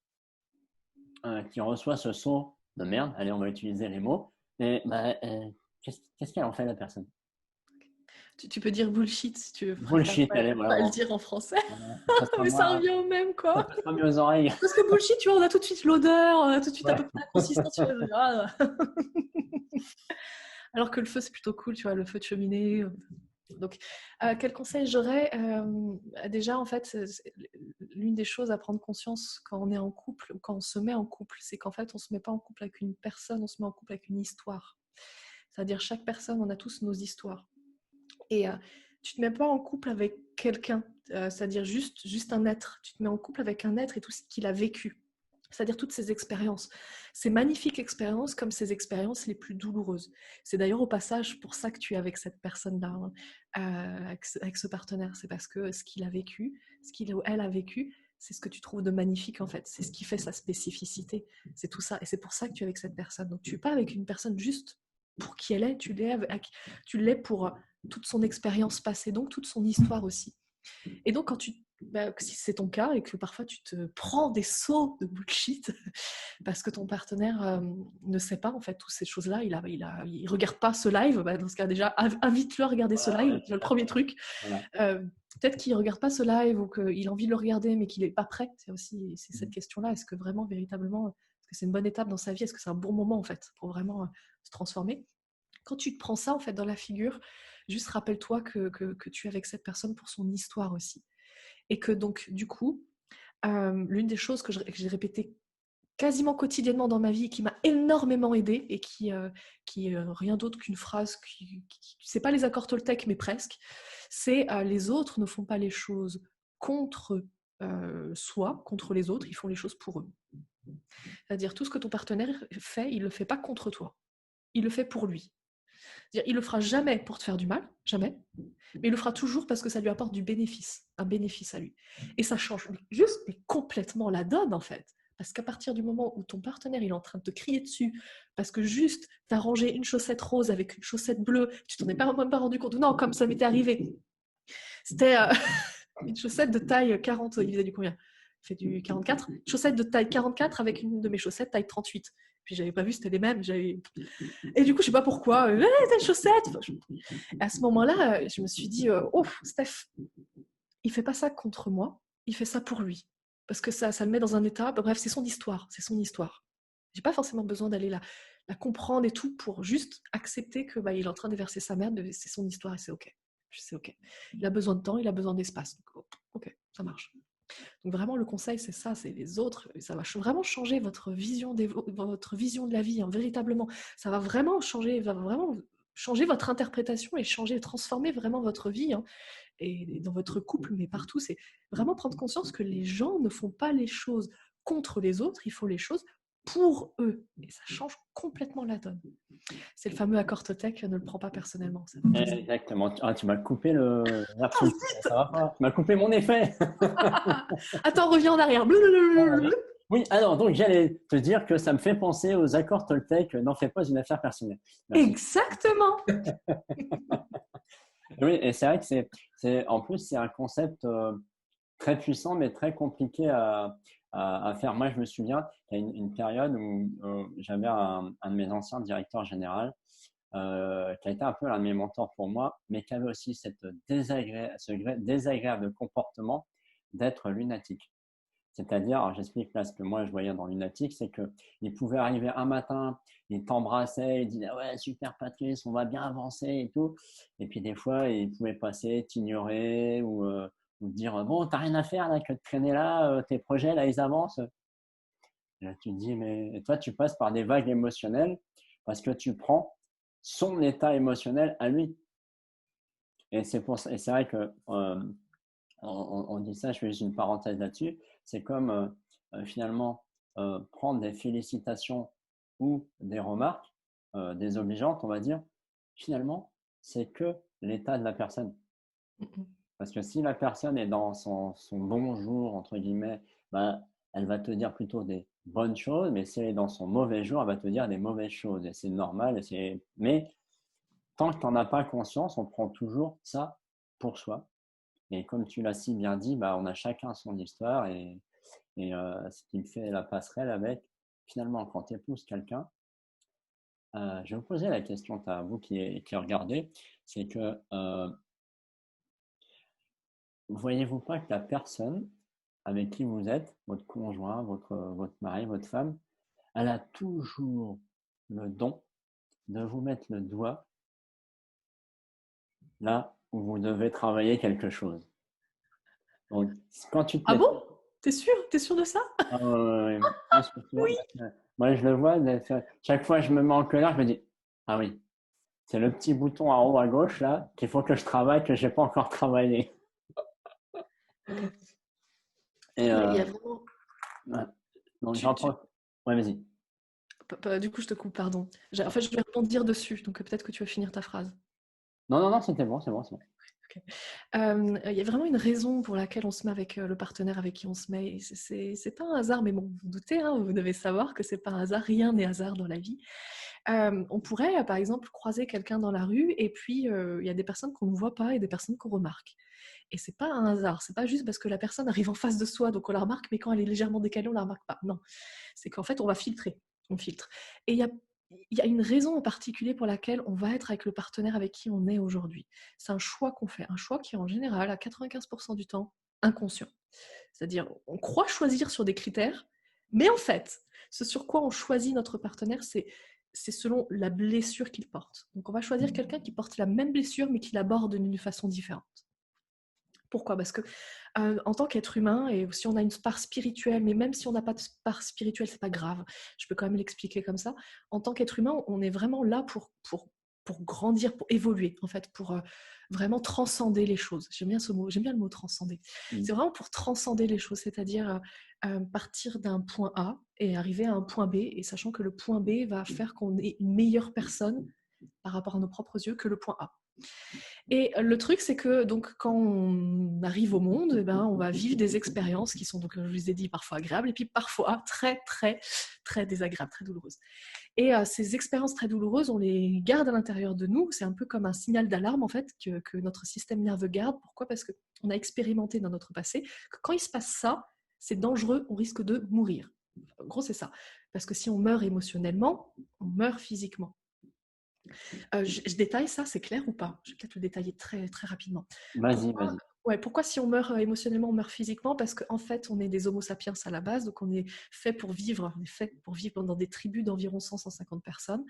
qui reçoit ce saut de merde, allez, on va utiliser les mots, et bah, qu'est-ce qu'elle en fait la personne? Tu peux dire bullshit si tu préfères Bullshit, allez, pas le voilà. dire en français, Voilà. Ça sera mais ça moins, revient au même ça quoi. passera mieux aux oreilles. Parce que bullshit, tu vois, on a tout de suite l'odeur, on a tout de suite à peu Ouais. près la consistance, tu vois. Ah. Alors que le feu, c'est plutôt cool, tu vois, le feu de cheminée. Donc, quel conseil j'aurais déjà, en fait, l'une des choses à prendre conscience quand on est en couple ou quand on se met en couple, c'est qu'en fait, on ne se met pas en couple avec une personne, on se met en couple avec une histoire. C'est-à-dire, chaque personne, on a tous nos histoires. Et tu ne te mets pas en couple avec quelqu'un, c'est-à-dire juste un être. Tu te mets en couple avec un être et tout ce qu'il a vécu. C'est-à-dire toutes ces expériences, ces magnifiques expériences comme ces expériences les plus douloureuses. C'est d'ailleurs au passage pour ça que tu es avec cette personne-là, hein, avec ce partenaire. C'est parce que ce qu'il a vécu, ce qu'il ou elle a vécu, c'est ce que tu trouves de magnifique en fait. C'est ce qui fait sa spécificité. C'est tout ça. Et c'est pour ça que tu es avec cette personne. Donc tu n'es pas avec une personne juste pour qui elle est, tu l'es pour toute son expérience passée, donc toute son histoire aussi. Et donc, si c'est ton cas et que parfois tu te prends des sauts de bullshit parce que ton partenaire ne sait pas en fait toutes ces choses-là, il regarde pas ce live, bah, dans ce cas déjà invite-le à regarder ce live, c'est le premier truc. Voilà. Peut-être qu'il regarde pas ce live ou qu'il a envie de le regarder mais qu'il est pas prêt. C'est cette question-là. Est-ce que vraiment véritablement, est-ce que c'est une bonne étape dans sa vie? Est-ce que c'est un bon moment en fait pour vraiment se transformer? Quand tu te prends ça en fait dans la figure, juste rappelle-toi que tu es avec cette personne pour son histoire aussi. Et que donc, du coup, l'une des choses que j'ai répétées quasiment quotidiennement dans ma vie et qui m'a énormément aidée et qui est rien d'autre qu'une phrase c'est pas les accords Toltec, mais presque, c'est les autres ne font pas les choses contre soi, contre les autres, ils font les choses pour eux. C'est-à-dire, tout ce que ton partenaire fait, il le fait pas contre toi. Il le fait pour lui. C'est-à-dire, il le fera jamais pour te faire du mal, jamais, mais il le fera toujours parce que ça lui apporte du bénéfice, un bénéfice à lui. Et ça change juste complètement la donne, en fait. Parce qu'à partir du moment où ton partenaire il est en train de te crier dessus, parce que juste tu as rangé une chaussette rose avec une chaussette bleue, tu t'en es même pas rendu compte, non, comme ça m'était arrivé. C'était une chaussette de taille 40, il faisait du combien? Il fait du 44. Chaussette de taille 44 avec une de mes chaussettes taille 38. Puis j'avais pas vu, c'était les mêmes. Et du coup, je sais pas pourquoi. T'as une chaussette. À ce moment-là, je me suis dit, oh, Steph, il fait pas ça contre moi, il fait ça pour lui. Parce que ça le met dans un état. Bref, c'est son histoire. C'est son histoire. J'ai pas forcément besoin d'aller la comprendre et tout pour juste accepter que il est en train de verser sa merde. C'est son histoire et c'est ok. C'est ok. Il a besoin de temps, il a besoin d'espace. Donc, ok, ça marche. Donc vraiment, le conseil, c'est ça, c'est les autres. Ça va vraiment changer votre vision de la vie, hein, véritablement. Ça va vraiment changer votre interprétation et transformer vraiment votre vie, hein, et dans votre couple, mais partout. C'est vraiment prendre conscience que les gens ne font pas les choses contre les autres, ils font les choses pour eux. Et ça change complètement la donne. C'est le fameux accord Toltec, ne le prends pas personnellement. Exactement. Tu m'as coupé le verso. Ça va pas. Tu m'as coupé mon effet. Attends, reviens en arrière. Oui, alors donc j'allais te dire que ça me fait penser aux accords Toltec, n'en fais pas une affaire personnelle. Merci. Exactement. Oui, et c'est vrai que en plus, c'est un concept très puissant, mais très compliqué à faire. Moi, je me souviens, il y a une période où j'avais un de mes anciens directeurs généraux qui a été un peu l'un de mes mentors pour moi, mais qui avait aussi ce désagréable comportement d'être lunatique. C'est-à-dire, alors j'explique là ce que moi je voyais dans lunatique, c'est qu'il pouvait arriver un matin, il t'embrassait, il disait ouais super Patrice, on va bien avancer et tout, et puis des fois il pouvait passer, t'ignorer ou dire bon t'as rien à faire là que de traîner là, tes projets là ils avancent. Et là tu te dis mais toi tu passes par des vagues émotionnelles parce que tu prends son état émotionnel à lui. Et c'est vrai que on dit ça, je fais juste une parenthèse là-dessus, c'est comme finalement prendre des félicitations ou des remarques désobligeantes, on va dire, finalement, c'est que l'état de la personne. Parce que si la personne est dans son bon jour, entre guillemets, elle va te dire plutôt des bonnes choses, mais si elle est dans son mauvais jour, elle va te dire des mauvaises choses. Et c'est normal. Mais tant que tu n'en as pas conscience, on prend toujours ça pour soi. Et comme tu l'as si bien dit, on a chacun son histoire et ce qui me fait la passerelle avec, finalement, quand tu épouses quelqu'un, je vais vous poser la question à vous qui regardez, c'est que voyez-vous pas que la personne avec qui vous êtes, votre conjoint, votre mari, votre femme, elle a toujours le don de vous mettre le doigt là où vous devez travailler quelque chose. Donc, quand tu te Ah bon? T'es sûr de ça? Oui. Moi, je le vois. Chaque fois que je me mets en colère, je me dis ah oui, c'est le petit bouton en haut à gauche là qu'il faut que je travaille, que j'ai pas encore travaillé. Okay. Et il y a vraiment... donc j'en prends. Ouais, vas-y. Du coup, je te coupe, pardon. En fait, je vais rebondir dessus, donc peut-être que tu vas finir ta phrase. Non, c'était bon, c'est bon. Okay. Il y a vraiment une raison pour laquelle on se met avec le partenaire avec qui on se met. C'est pas un hasard, mais bon, vous vous doutez, hein, vous devez savoir que c'est pas un hasard. Rien n'est hasard dans la vie. On pourrait, par exemple, croiser quelqu'un dans la rue et puis il y a des personnes qu'on ne voit pas et des personnes qu'on remarque. Et c'est pas un hasard. C'est pas juste parce que la personne arrive en face de soi, donc on la remarque, mais quand elle est légèrement décalée, on la remarque pas. Non, c'est qu'en fait, on va filtrer. On filtre. Et il y a une raison en particulier pour laquelle on va être avec le partenaire avec qui on est aujourd'hui. C'est un choix qu'on fait, un choix qui est en général à 95% du temps inconscient. C'est-à-dire, on croit choisir sur des critères, mais en fait, ce sur quoi on choisit notre partenaire, c'est selon la blessure qu'il porte. Donc on va choisir quelqu'un qui porte la même blessure, mais qui l'aborde d'une façon différente. Pourquoi? Parce que en tant qu'être humain, et si on a une part spirituelle, mais même si on n'a pas de part spirituelle, c'est pas grave, je peux quand même l'expliquer comme ça. En tant qu'être humain, on est vraiment là pour grandir, pour évoluer, en fait, pour vraiment transcender les choses. J'aime bien ce mot, j'aime bien le mot transcender. C'est vraiment pour transcender les choses, c'est-à-dire partir d'un point A et arriver à un point B, et sachant que le point B va faire qu'on est une meilleure personne par rapport à nos propres yeux que le point A. Et le truc, c'est que donc, quand on arrive au monde, on va vivre des expériences qui sont, donc, je vous ai dit, parfois agréables et puis parfois très, très, très désagréables, très douloureuses. Et ces expériences très douloureuses, on les garde à l'intérieur de nous. C'est un peu comme un signal d'alarme, en fait, que notre système nerveux garde. Pourquoi? Parce qu'on a expérimenté dans notre passé que quand il se passe ça, c'est dangereux, on risque de mourir. En gros, c'est ça. Parce que si on meurt émotionnellement, on meurt physiquement. Je détaille ça, c'est clair ou pas? Je vais peut-être le détailler très, très rapidement. Vas-y, Pourquoi, vas-y. ouais, pourquoi si on meurt émotionnellement, on meurt physiquement? Parce qu'en fait, on est des homo sapiens à la base, donc on est fait pour vivre, dans des tribus d'environ 100-150 personnes.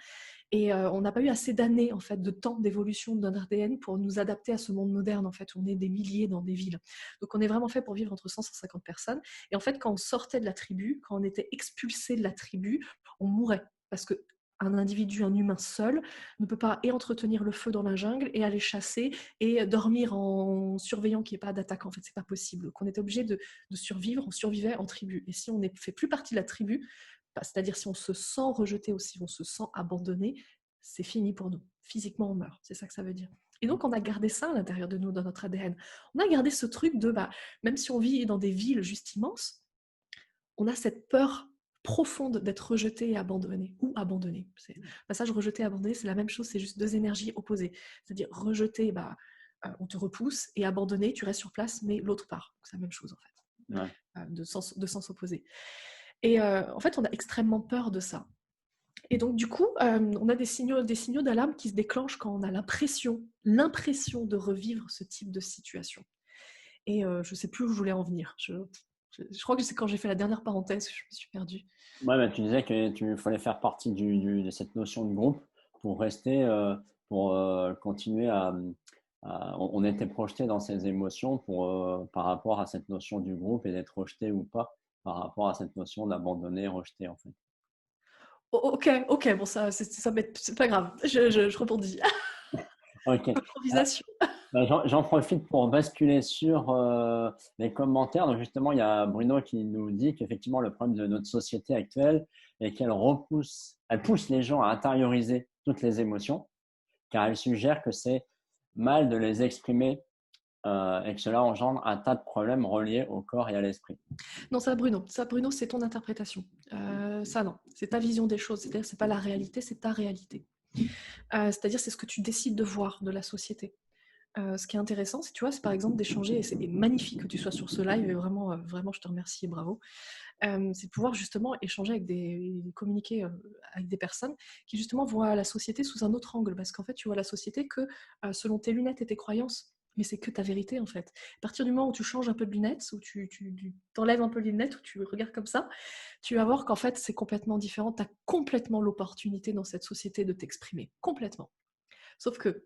Et on n'a pas eu assez d'années, en fait, de temps d'évolution de notre ADN pour nous adapter à ce monde moderne. En fait, on est des milliers dans des villes. Donc on est vraiment fait pour vivre entre 100 et 150 personnes. Et en fait, quand on sortait de la tribu, quand on était expulsé de la tribu, on mourait. Parce que un individu, un humain seul, ne peut pas et entretenir le feu dans la jungle et aller chasser et dormir en surveillant qu'il n'y ait pas d'attaque. En fait, c'est pas possible. Donc, on était obligé de survivre. On survivait en tribu. Et si on ne fait plus partie de la tribu, c'est-à-dire si on se sent rejeté ou si on se sent abandonné, c'est fini pour nous. Physiquement, on meurt. C'est ça que ça veut dire. Et donc, on a gardé ça à l'intérieur de nous, dans notre ADN. On a gardé ce truc de, même si on vit dans des villes juste immenses, on a cette peur profonde d'être rejeté et abandonné, ou abandonné. Le passage rejeté et abandonné, c'est la même chose, c'est juste deux énergies opposées. C'est-à-dire rejeté, on te repousse, et abandonné, tu restes sur place, mais l'autre part. C'est la même chose en fait, Ouais. de sens opposés. Et en fait, on a extrêmement peur de ça. Et donc, du coup, on a des signaux d'alarme qui se déclenchent quand on a l'impression de revivre ce type de situation. Et je ne sais plus où je voulais en venir. Je crois que c'est quand j'ai fait la dernière parenthèse que je me suis perdue. Ouais, bah, tu disais que tu fallait faire partie de cette notion de groupe pour rester, pour continuer on était projeté dans ces émotions par rapport à cette notion du groupe et d'être rejeté ou pas par rapport à cette notion d'abandonner, rejeter en fait. Ok, bon, c'est pas grave, je rebondis. Ok. Improvisation. Bah, j'en profite pour basculer sur les commentaires. Donc justement, il y a Bruno qui nous dit qu'effectivement, le problème de notre société actuelle est elle pousse les gens à intérioriser toutes les émotions, car elle suggère que c'est mal de les exprimer et que cela engendre un tas de problèmes reliés au corps et à l'esprit. Non, ça, Bruno, c'est ton interprétation. Ça, non, c'est ta vision des choses. C'est-à-dire, c'est pas la réalité, c'est ta réalité. C'est-à-dire, c'est ce que tu décides de voir de la société. Ce qui est intéressant, c'est, tu vois, c'est par exemple d'échanger, et c'est magnifique que tu sois sur ce live, et vraiment, vraiment, je te remercie et bravo. C'est de pouvoir justement échanger communiquer avec des personnes qui justement voient la société sous un autre angle, parce qu'en fait, tu vois la société que selon tes lunettes et tes croyances. Mais c'est que ta vérité en fait. À partir du moment où tu changes un peu de lunettes, où tu t'enlèves un peu les lunettes, où tu regardes comme ça, tu vas voir qu'en fait c'est complètement différent. Tu as complètement l'opportunité dans cette société de t'exprimer. Complètement. Sauf que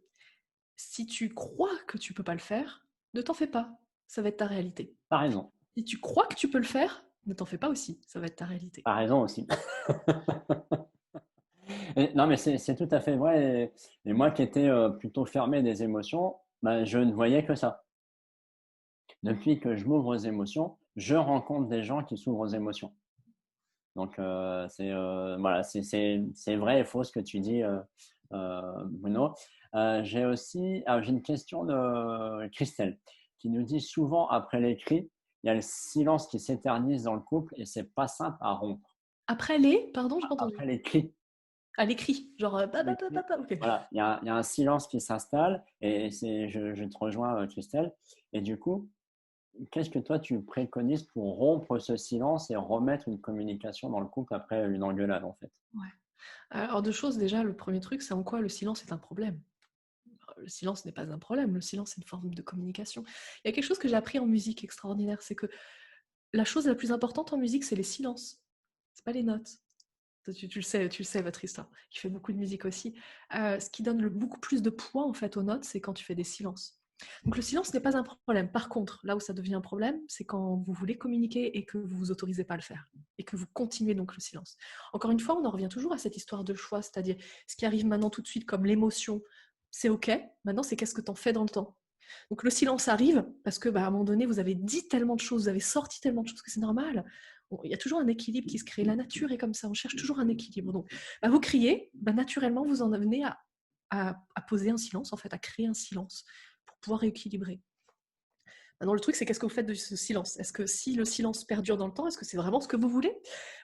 si tu crois que tu peux pas le faire, ne t'en fais pas. Ça va être ta réalité. T'as raison. Si tu crois que tu peux le faire, ne t'en fais pas aussi. Ça va être ta réalité. T'as raison aussi. Non, mais c'est tout à fait vrai. Et moi qui étais plutôt fermé des émotions, ben, je ne voyais que ça. Depuis que je m'ouvre aux émotions, je rencontre des gens qui s'ouvrent aux émotions. Donc, voilà, c'est vrai et faux ce que tu dis, Bruno. J'ai une question de Christelle qui nous dit souvent après les cris, il y a le silence qui s'éternise dans le couple et c'est pas simple à rompre. Après les, pardon, j'ai pas entendu. Après les cris, À l'écrit, genre ok. voilà, il y a un silence qui s'installe et je te rejoins, Christelle. Et du coup, qu'est-ce que toi tu préconises pour rompre ce silence et remettre une communication dans le couple après une engueulade en fait? Ouais. Alors deux choses déjà, le premier truc, c'est en quoi le silence est un problème. Le silence n'est pas un problème, le silence est une forme de communication. Il y a quelque chose que j'ai appris en musique extraordinaire, c'est que la chose la plus importante en musique, c'est les silences, c'est pas les notes. Tu le sais, Patrice, qui fait beaucoup de musique aussi. Ce qui donne beaucoup plus de poids en fait aux notes, c'est quand tu fais des silences. Donc le silence n'est pas un problème. Par contre, là où ça devient un problème, c'est quand vous voulez communiquer et que vous vous autorisez pas à le faire et que vous continuez donc le silence. Encore une fois, on en revient toujours à cette histoire de choix, c'est-à-dire ce qui arrive maintenant tout de suite comme l'émotion, c'est ok. Maintenant, c'est qu'est-ce que tu en fais dans le temps. Donc le silence arrive parce que à un moment donné, vous avez dit tellement de choses, vous avez sorti tellement de choses que c'est normal. Il y a toujours un équilibre qui se crée. La nature est comme ça, on cherche toujours un équilibre. Donc, vous criez, naturellement, vous en venez à poser un silence, en fait, à créer un silence pour pouvoir rééquilibrer. Maintenant, le truc, c'est qu'est-ce que vous faites de ce silence? Est-ce que si le silence perdure dans le temps, est-ce que c'est vraiment ce que vous voulez?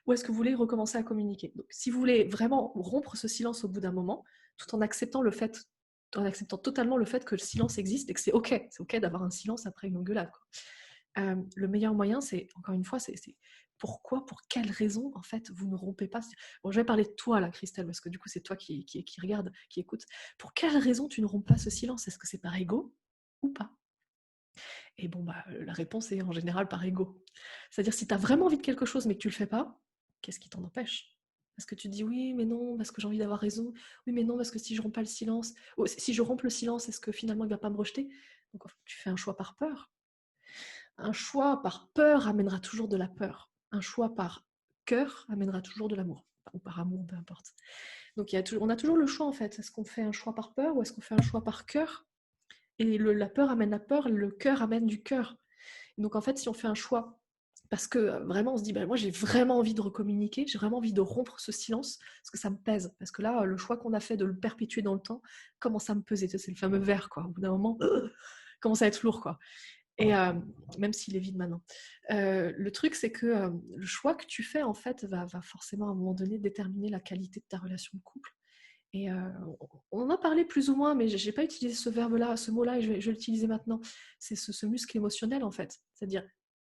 Ou est-ce que vous voulez recommencer à communiquer? Donc, si vous voulez vraiment rompre ce silence au bout d'un moment, tout en acceptant totalement le fait que le silence existe et que c'est ok d'avoir un silence après une engueulade. Le meilleur moyen, c'est, encore une fois, c'est pourquoi, pour quelle raison, en fait, vous ne rompez pas. Bon, je vais parler de toi, là, Christelle, parce que du coup, c'est toi qui regarde, qui écoute. Pour quelle raison tu ne rompes pas ce silence? Est-ce que c'est par ego ou pas? Et bon, bah, la réponse est en général par ego. C'est-à-dire, si tu as vraiment envie de quelque chose, mais que tu ne le fais pas, qu'est-ce qui t'en empêche? Parce que tu te dis oui, mais non, parce que j'ai envie d'avoir raison. Oui, mais non, parce que si je romps pas le silence, si je romps le silence, est-ce que finalement il va pas me rejeter? Donc tu fais un choix par peur. Un choix par peur amènera toujours de la peur. Un choix par cœur amènera toujours de l'amour. Ou par amour, peu importe. Donc on a toujours le choix en fait. Est-ce qu'on fait un choix par peur ou est-ce qu'on fait un choix par cœur? Et la peur amène la peur, le cœur amène du cœur. Donc en fait, si on fait un choix, parce que vraiment on se dit, bah, moi j'ai vraiment envie de recommuniquer, j'ai vraiment envie de rompre ce silence, parce que ça me pèse. Parce que là, le choix qu'on a fait de le perpétuer dans le temps commence à me peser. C'est le fameux verre, quoi. Au bout d'un moment, commence à être lourd, quoi. Et même s'il est vide maintenant. Le truc, c'est que le choix que tu fais, en fait, va forcément à un moment donné déterminer la qualité de ta relation de couple. Et on en a parlé plus ou moins, mais je n'ai pas utilisé ce verbe-là, ce mot-là, et je vais l'utiliser maintenant. C'est ce muscle émotionnel, en fait. C'est-à-dire,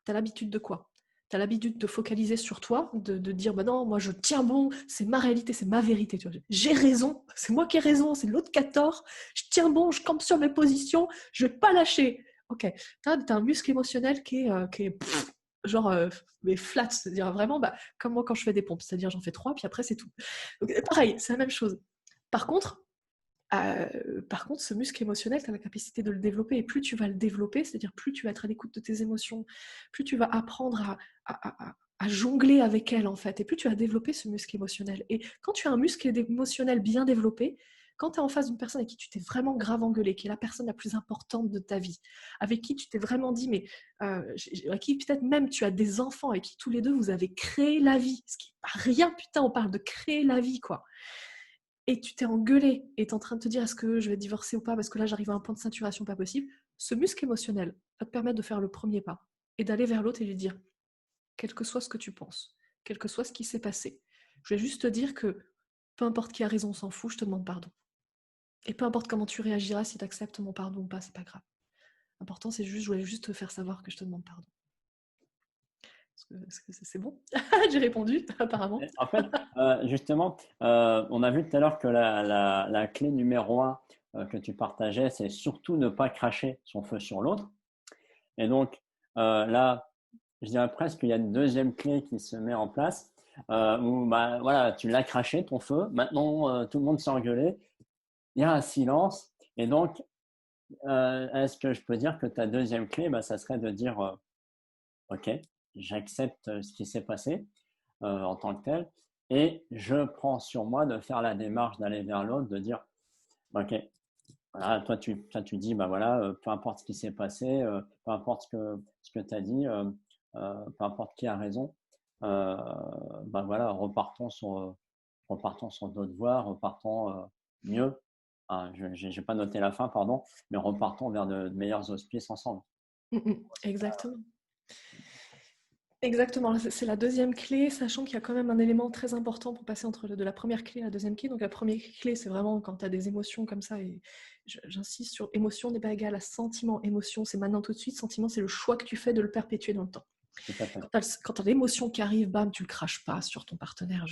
tu as l'habitude de quoi? Tu as l'habitude de focaliser sur toi, de dire, bah non, moi je tiens bon, c'est ma réalité, c'est ma vérité. J'ai raison, c'est moi qui ai raison, c'est l'autre qui a tort, je tiens bon, je campe sur mes positions, je ne vais pas lâcher. Ok, tu as un muscle émotionnel qui est genre mais flat, c'est-à-dire vraiment comme moi quand je fais des pompes, c'est-à-dire j'en fais 3 puis après c'est tout. Donc, pareil, c'est la même chose. Par contre, ce muscle émotionnel, tu as la capacité de le développer, et plus tu vas le développer, c'est-à-dire plus tu vas être à l'écoute de tes émotions, plus tu vas apprendre à jongler avec elles en fait, et plus tu vas développer ce muscle émotionnel. Et quand tu as un muscle émotionnel bien développé, quand tu es en face d'une personne avec qui tu t'es vraiment grave engueulé, qui est la personne la plus importante de ta vie, avec qui tu t'es vraiment dit, mais avec qui peut-être même tu as des enfants, avec qui tous les deux vous avez créé la vie, ce qui n'est pas rien, putain, on parle de créer la vie, quoi. Et tu t'es engueulé et tu es en train de te dire est-ce que je vais divorcer ou pas parce que là j'arrive à un point de saturation pas possible, ce muscle émotionnel va te permettre de faire le premier pas et d'aller vers l'autre et lui dire quel que soit ce que tu penses, quel que soit ce qui s'est passé, je vais juste te dire que peu importe qui a raison, on s'en fout, je te demande pardon. Et peu importe comment tu réagiras, si tu acceptes mon pardon ou pas, c'est pas grave. L'important c'est juste, je voulais juste te faire savoir que je te demande pardon. Est-ce que c'est bon? J'ai répondu, apparemment. En fait, justement, on a vu tout à l'heure que la clé numéro un que tu partageais, c'est surtout ne pas cracher son feu sur l'autre. Et donc, là, je dirais presque qu'il y a une deuxième clé qui se met en place, où bah, voilà, tu l'as craché, ton feu. Maintenant, tout le monde s'est engueulé. Il y a un silence. Et donc, est-ce que je peux dire que ta deuxième clé, bah, ça serait de dire, OK, j'accepte ce qui s'est passé en tant que tel, et je prends sur moi de faire la démarche d'aller vers l'autre, de dire, OK, voilà, toi tu dis, bah voilà, peu importe ce qui s'est passé, peu importe ce que tu as dit, peu importe qui a raison, bah voilà, repartons sur d'autres voies, repartons mieux. Ah, je n'ai pas noté la fin, pardon, mais repartons vers de meilleurs auspices ensemble. Exactement. Exactement, c'est la deuxième clé, sachant qu'il y a quand même un élément très important pour passer de la première clé à la deuxième clé. Donc la première clé, c'est vraiment quand tu as des émotions comme ça, et j'insiste sur émotion n'est pas égal à sentiment. Émotion, c'est maintenant tout de suite. Sentiment, c'est le choix que tu fais de le perpétuer dans le temps. Tout à fait. Quand tu as l'émotion qui arrive, bam, tu le craches pas sur ton partenaire,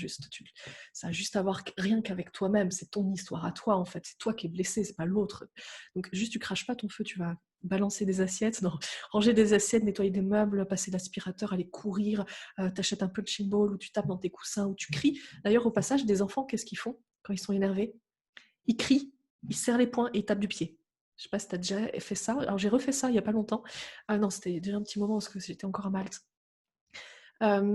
ça a juste à voir rien qu'avec toi-même, c'est ton histoire à toi en fait, c'est toi qui es blessé, c'est pas l'autre. Donc juste tu craches pas ton feu, tu vas balancer des assiettes, ranger des assiettes, nettoyer des meubles, passer l'aspirateur, aller courir, t'achètes un punching ball, ou tu tapes dans tes coussins, ou tu cries. D'ailleurs au passage, des enfants, qu'est-ce qu'ils font quand ils sont énervés? Ils crient, ils serrent les poings et ils tapent du pied. Je sais pas si tu as déjà fait ça. Alors j'ai refait ça il y a pas longtemps. Ah non, c'était déjà un petit moment parce que j'étais encore à Malte.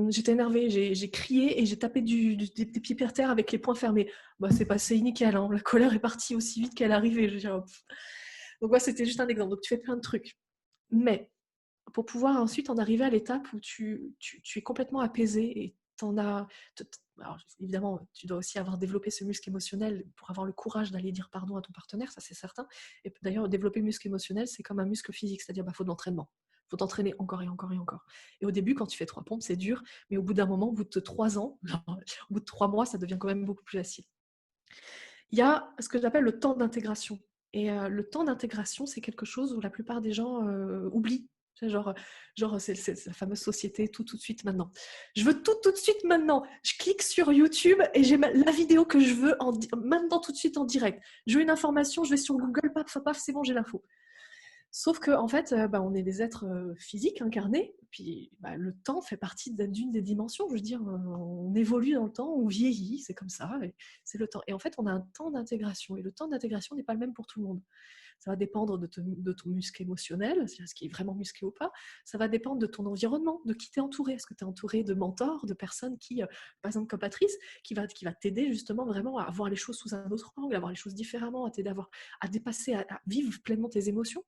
J'étais énervée, j'ai crié et j'ai tapé des pieds par terre avec les poings fermés. Bah, c'est passé nickel, hein. La colère est partie aussi vite qu'elle est arrivée. Je veux dire, donc ouais, c'était juste un exemple. Donc tu fais plein de trucs. Mais pour pouvoir ensuite en arriver à l'étape où tu es complètement apaisé et t'en as... Alors, évidemment, tu dois aussi avoir développé ce muscle émotionnel pour avoir le courage d'aller dire pardon à ton partenaire, ça c'est certain. Et d'ailleurs, développer le muscle émotionnel, c'est comme un muscle physique, c'est-à-dire il faut de l'entraînement. Il faut t'entraîner encore et encore et encore. Et au début, quand tu fais 3 pompes, c'est dur, mais au bout d'un moment, au bout de 3 ans, au bout de 3 mois, ça devient quand même beaucoup plus facile. Il y a ce que j'appelle le temps d'intégration. Et le temps d'intégration, c'est quelque chose où la plupart des gens oublient. Genre c'est la fameuse société tout de suite maintenant. Je veux tout de suite maintenant. Je clique sur YouTube et j'ai la vidéo que je veux maintenant tout de suite en direct. Je veux une information, je vais sur Google, paf, paf, c'est bon, j'ai l'info. Sauf qu'en fait, on est des êtres physiques incarnés, puis le temps fait partie d'une des dimensions. Je veux dire, on évolue dans le temps, on vieillit, c'est comme ça, et c'est le temps. Et en fait, on a un temps d'intégration, et le temps d'intégration n'est pas le même pour tout le monde. Ça va dépendre de ton muscle émotionnel, c'est-à-dire ce qui est vraiment musclé ou pas. Ça va dépendre de ton environnement, de qui tu es entouré. Est-ce que tu es entouré de mentors, de personnes qui, par exemple comme Patrice, qui va t'aider justement vraiment à voir les choses sous un autre angle, à voir les choses différemment, à t'aider à dépasser, à vivre pleinement tes émotions.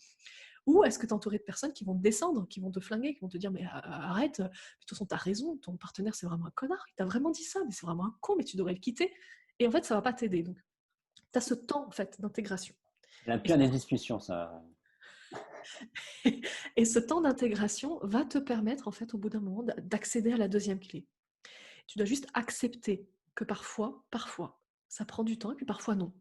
Ou est-ce que tu es entouré de personnes qui vont te descendre, qui vont te flinguer, qui vont te dire mais arrête, de toute façon tu as raison, ton partenaire c'est vraiment un connard, il t'a vraiment dit ça, mais c'est vraiment un con, mais tu devrais le quitter. Et en fait, ça ne va pas t'aider. Donc, tu as ce temps en fait, d'intégration. La pire des discussions, ça. Et ce temps d'intégration va te permettre, en fait, au bout d'un moment, d'accéder à la deuxième clé. Tu dois juste accepter que parfois, ça prend du temps et puis parfois non.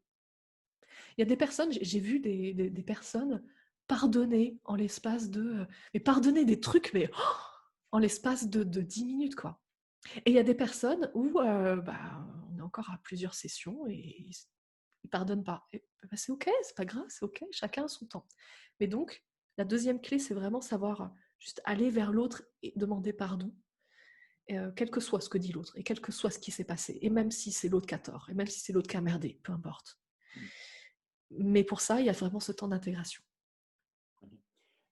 Il y a des personnes, j'ai vu des personnes pardonner en l'espace de... mais pardonner des trucs, mais en l'espace de 10 minutes, quoi. Et il y a des personnes où on est encore à plusieurs sessions et ils pardonnent pas. Et, c'est ok, c'est pas grave, c'est ok, chacun a son temps. Mais donc, la deuxième clé, c'est vraiment savoir juste aller vers l'autre et demander pardon, quel que soit ce que dit l'autre, et quel que soit ce qui s'est passé, et même si c'est l'autre qui a tort, et même si c'est l'autre qui a merdé, peu importe. Mais pour ça, il y a vraiment ce temps d'intégration.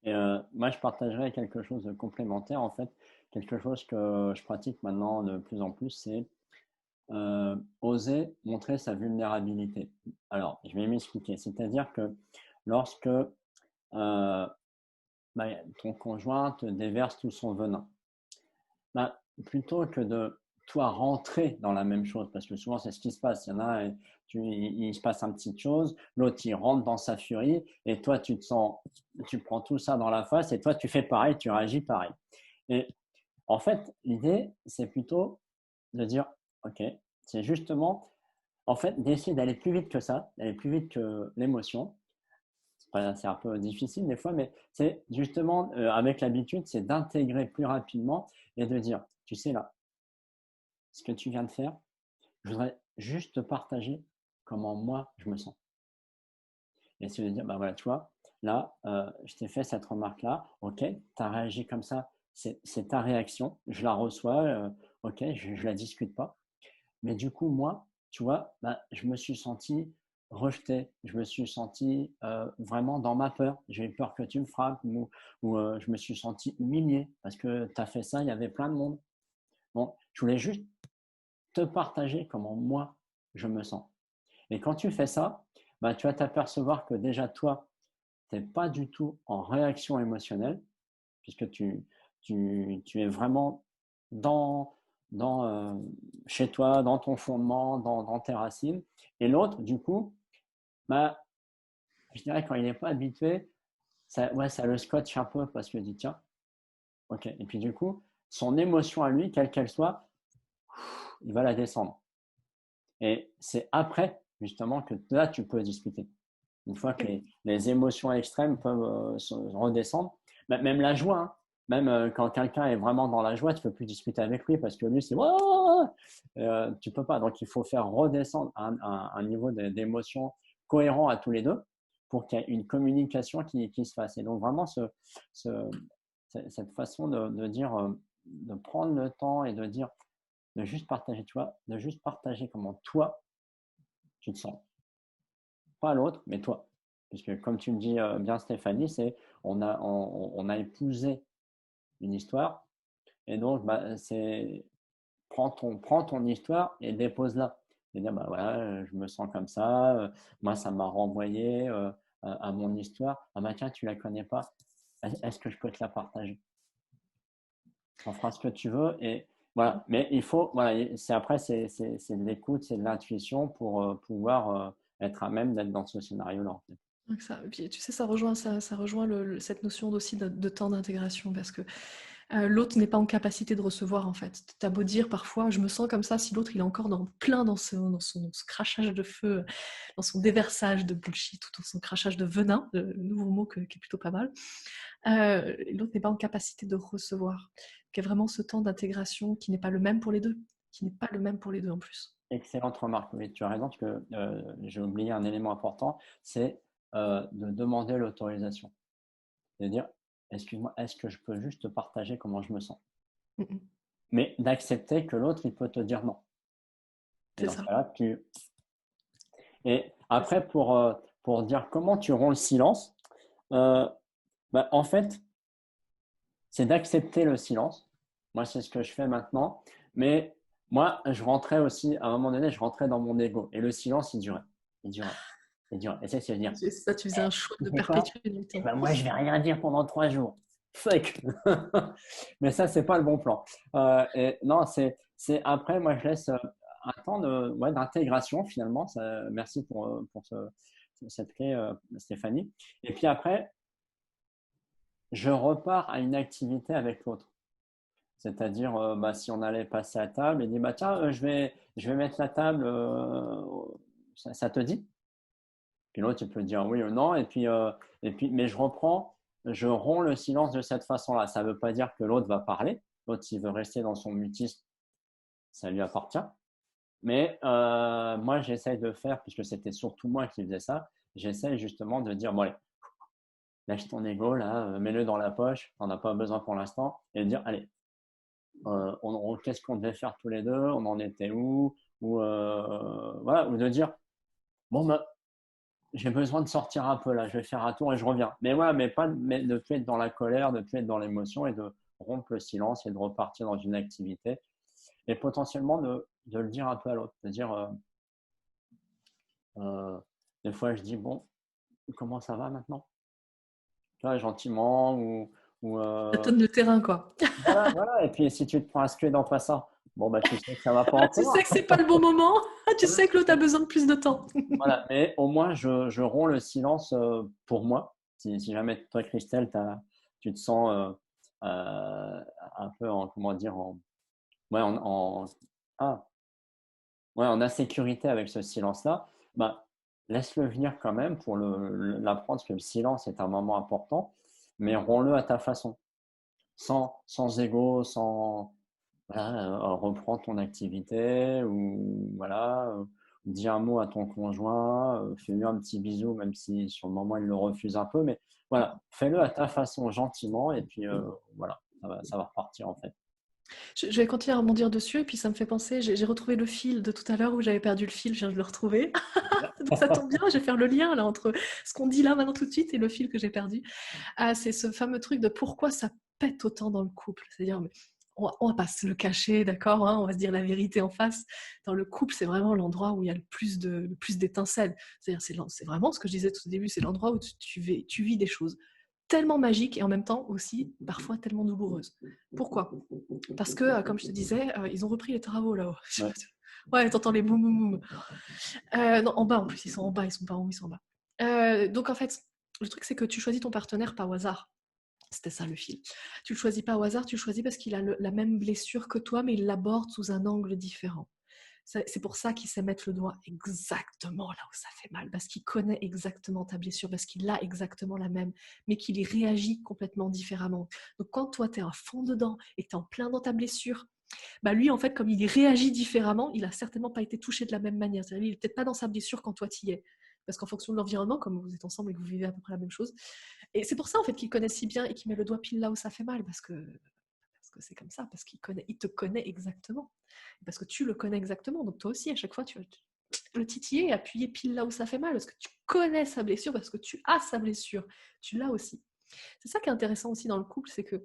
Et moi, je partagerais quelque chose de complémentaire, en fait. Quelque chose que je pratique maintenant de plus en plus, c'est oser montrer sa vulnérabilité. Alors, je vais m'expliquer. C'est-à-dire que lorsque ton conjoint te déverse tout son venin, plutôt que de toi rentrer dans la même chose, parce que souvent c'est ce qui se passe, il y en a, il se passe une petite chose, l'autre il rentre dans sa furie, et toi tu prends tout ça dans la face, et toi tu fais pareil, tu réagis pareil. Et en fait, l'idée c'est plutôt de dire, ok, c'est justement, en fait, d'essayer d'aller plus vite que ça, d'aller plus vite que l'émotion. C'est un peu difficile des fois, mais c'est justement, avec l'habitude, c'est d'intégrer plus rapidement et de dire, tu sais là, ce que tu viens de faire, je voudrais juste te partager comment moi je me sens. Et c'est de dire, bah voilà, tu vois, là, je t'ai fait cette remarque-là, ok, tu as réagi comme ça, c'est ta réaction, je la reçois, ok, je ne la discute pas. Mais du coup, moi, tu vois, je me suis senti rejeté, je me suis senti vraiment dans ma peur. J'ai eu peur que tu me frappes ou je me suis senti humilié parce que tu as fait ça, il y avait plein de monde. Bon, je voulais juste te partager comment moi je me sens. Et quand tu fais ça, tu vas t'apercevoir que déjà toi, tu n'es pas du tout en réaction émotionnelle puisque tu es vraiment dans, chez toi, dans ton fondement, dans tes racines. Et l'autre, du coup, je dirais quand il n'est pas habitué, ça le scotche un peu parce qu'il dit tiens, ok. Et puis du coup, son émotion à lui, quelle qu'elle soit, il va la descendre. Et c'est après, justement, que là, tu peux discuter. Une fois que les émotions extrêmes peuvent redescendre, même la joie, hein. Même quand quelqu'un est vraiment dans la joie, tu ne peux plus discuter avec lui parce que lui, c'est tu ne peux pas. Donc, il faut faire redescendre un niveau d'émotion cohérent à tous les deux pour qu'il y ait une communication qui se fasse. Et donc, vraiment, cette façon de dire, de prendre le temps et de dire, de juste partager, tu vois, de juste partager comment toi, tu te sens. Pas l'autre, mais toi. Puisque comme tu me dis bien Stéphanie, on a épousé une histoire et donc c'est prends ton histoire et dépose-la. Et dire voilà, je me sens comme ça, moi ça m'a renvoyé à mon histoire. Ah tiens, tu la connais pas, est-ce que je peux te la partager? On fera ce que tu veux et voilà. Mais il faut voilà, c'est de l'écoute, c'est de l'intuition pour pouvoir être à même d'être dans ce scénario-là en fait. Et puis, tu sais, ça rejoint cette notion aussi de temps d'intégration parce que L'autre n'est pas en capacité de recevoir, en fait. Tu as beau dire parfois, je me sens comme ça, si l'autre il est encore plein dans son crachage de feu, dans son déversage de bullshit, ou dans son crachage de venin, le nouveau mot qui est plutôt pas mal, l'autre n'est pas en capacité de recevoir. Il y a vraiment ce temps d'intégration qui n'est pas le même pour les deux, qui n'est pas le même pour les deux en plus. Excellente remarque. Oui, tu as raison, parce que j'ai oublié un élément important, c'est de demander l'autorisation. De dire, excuse-moi, est-ce que je peux juste te partager comment je me sens? Mm-mm. Mais d'accepter que l'autre, il peut te dire non. Et C'est dans ce ça. cas-là, Et après, pour dire comment tu romps le silence, euh, en fait, c'est d'accepter le silence. Moi, c'est ce que je fais maintenant. Mais moi, je rentrais aussi, à un moment donné, je rentrais dans mon ego. Et le silence, il durait. Il durait. Il durait. Et c'est de dire, C'est ça, tu faisais un show tu de sais quoi? perpétuer du temps. Moi, je vais rien dire pendant 3 jours. Fuck. Mais ça, c'est pas le bon plan. Et non, c'est après, moi, je laisse un temps d'intégration finalement. Merci pour cette clé, Stéphanie. Et puis après, je repars à une activité avec l'autre. C'est-à-dire, si on allait passer à table, il dit, bah tiens, je vais mettre la table, ça te dit? Puis l'autre, il peut dire oui ou non. Et puis, mais je romps le silence de cette façon-là. Ça ne veut pas dire que l'autre va parler. L'autre, s'il veut rester dans son mutisme, ça lui appartient. Mais moi, j'essaye de faire, puisque c'était surtout moi qui faisais ça, j'essaye justement de dire, bon allez, lâche ton ego là, mets-le dans la poche, t'en as pas besoin pour l'instant, et de dire, allez, qu'est-ce qu'on devait faire tous les deux, on en était où, ou voilà, ou de dire, bon j'ai besoin de sortir un peu là, je vais faire un tour et je reviens. Mais voilà, mais de plus être dans la colère, de plus être dans l'émotion et de rompre le silence et de repartir dans une activité. Et potentiellement de le dire un peu à l'autre, de dire, euh, des fois je dis, bon, comment ça va maintenant? Tu vois, gentiment, ou Ça donne le terrain, quoi. voilà, voilà. Et puis si tu te prends un scud en passant, bon, tu sais que ça va pas Tu sais encore. que c'est pas le bon moment. Tu sais que l'autre a besoin de plus de temps. Voilà, mais au moins je romps le silence pour moi. Si jamais toi, Christelle, tu te sens un peu comment dire, ouais, ah, ouais, en insécurité avec ce silence-là, laisse-le venir quand même pour l'apprendre, parce que le silence est un moment important, mais romps-le à ta façon, sans ego, sans, voilà, reprends ton activité, ou voilà, dis un mot à ton conjoint, fais-lui un petit bisou, même si sur le moment il le refuse un peu, mais voilà, fais-le à ta façon, gentiment, et puis voilà, ça va repartir en fait. Je vais continuer à rebondir dessus et puis ça me fait penser, j'ai retrouvé le fil de tout à l'heure où j'avais perdu le fil, je viens de le retrouver. Donc ça tombe bien, je vais faire le lien là entre ce qu'on dit là maintenant tout de suite et le fil que j'ai perdu. Ah, c'est ce fameux truc de pourquoi ça pète autant dans le couple. C'est-à-dire, mais on va pas se le cacher, d'accord, hein, on va se dire la vérité en face. Dans le couple, c'est vraiment l'endroit où il y a le plus d'étincelles. C'est-à-dire, c'est vraiment ce que je disais tout au début, c'est l'endroit où tu vis des choses tellement magiques et en même temps aussi parfois tellement douloureuses. Pourquoi? Parce que, comme je te disais, ils ont repris les travaux là-haut. Ouais. Ouais, t'entends les boum boum boum. Non, en bas en plus, ils sont en bas, ils sont pas en haut, ils sont en bas. Donc en fait, le truc c'est que tu choisis ton partenaire pas au hasard. C'était ça le fil. Tu le choisis pas au hasard, tu le choisis parce qu'il a la même blessure que toi, mais il l'aborde sous un angle différent. C'est pour ça qu'il sait mettre le doigt exactement là où ça fait mal, parce qu'il connaît exactement ta blessure, parce qu'il a exactement la même, mais qu'il y réagit complètement différemment. Donc quand toi, tu es à fond dedans et que tu es en plein dans ta blessure, lui, en fait, comme il y réagit différemment, il n'a certainement pas été touché de la même manière. C'est-à-dire, il n'est peut-être pas dans sa blessure quand toi, tu y es. Parce qu'en fonction de l'environnement, comme vous êtes ensemble et que vous vivez à peu près la même chose, et c'est pour ça, en fait, qu'il connaît si bien et qu'il met le doigt pile là où ça fait mal, parce que c'est comme ça, parce il te connaît exactement. Parce que tu le connais exactement. Donc toi aussi, à chaque fois, tu vas le titiller et appuyer pile là où ça fait mal, parce que tu connais sa blessure, parce que tu as sa blessure. Tu l'as aussi. C'est ça qui est intéressant aussi dans le couple, c'est que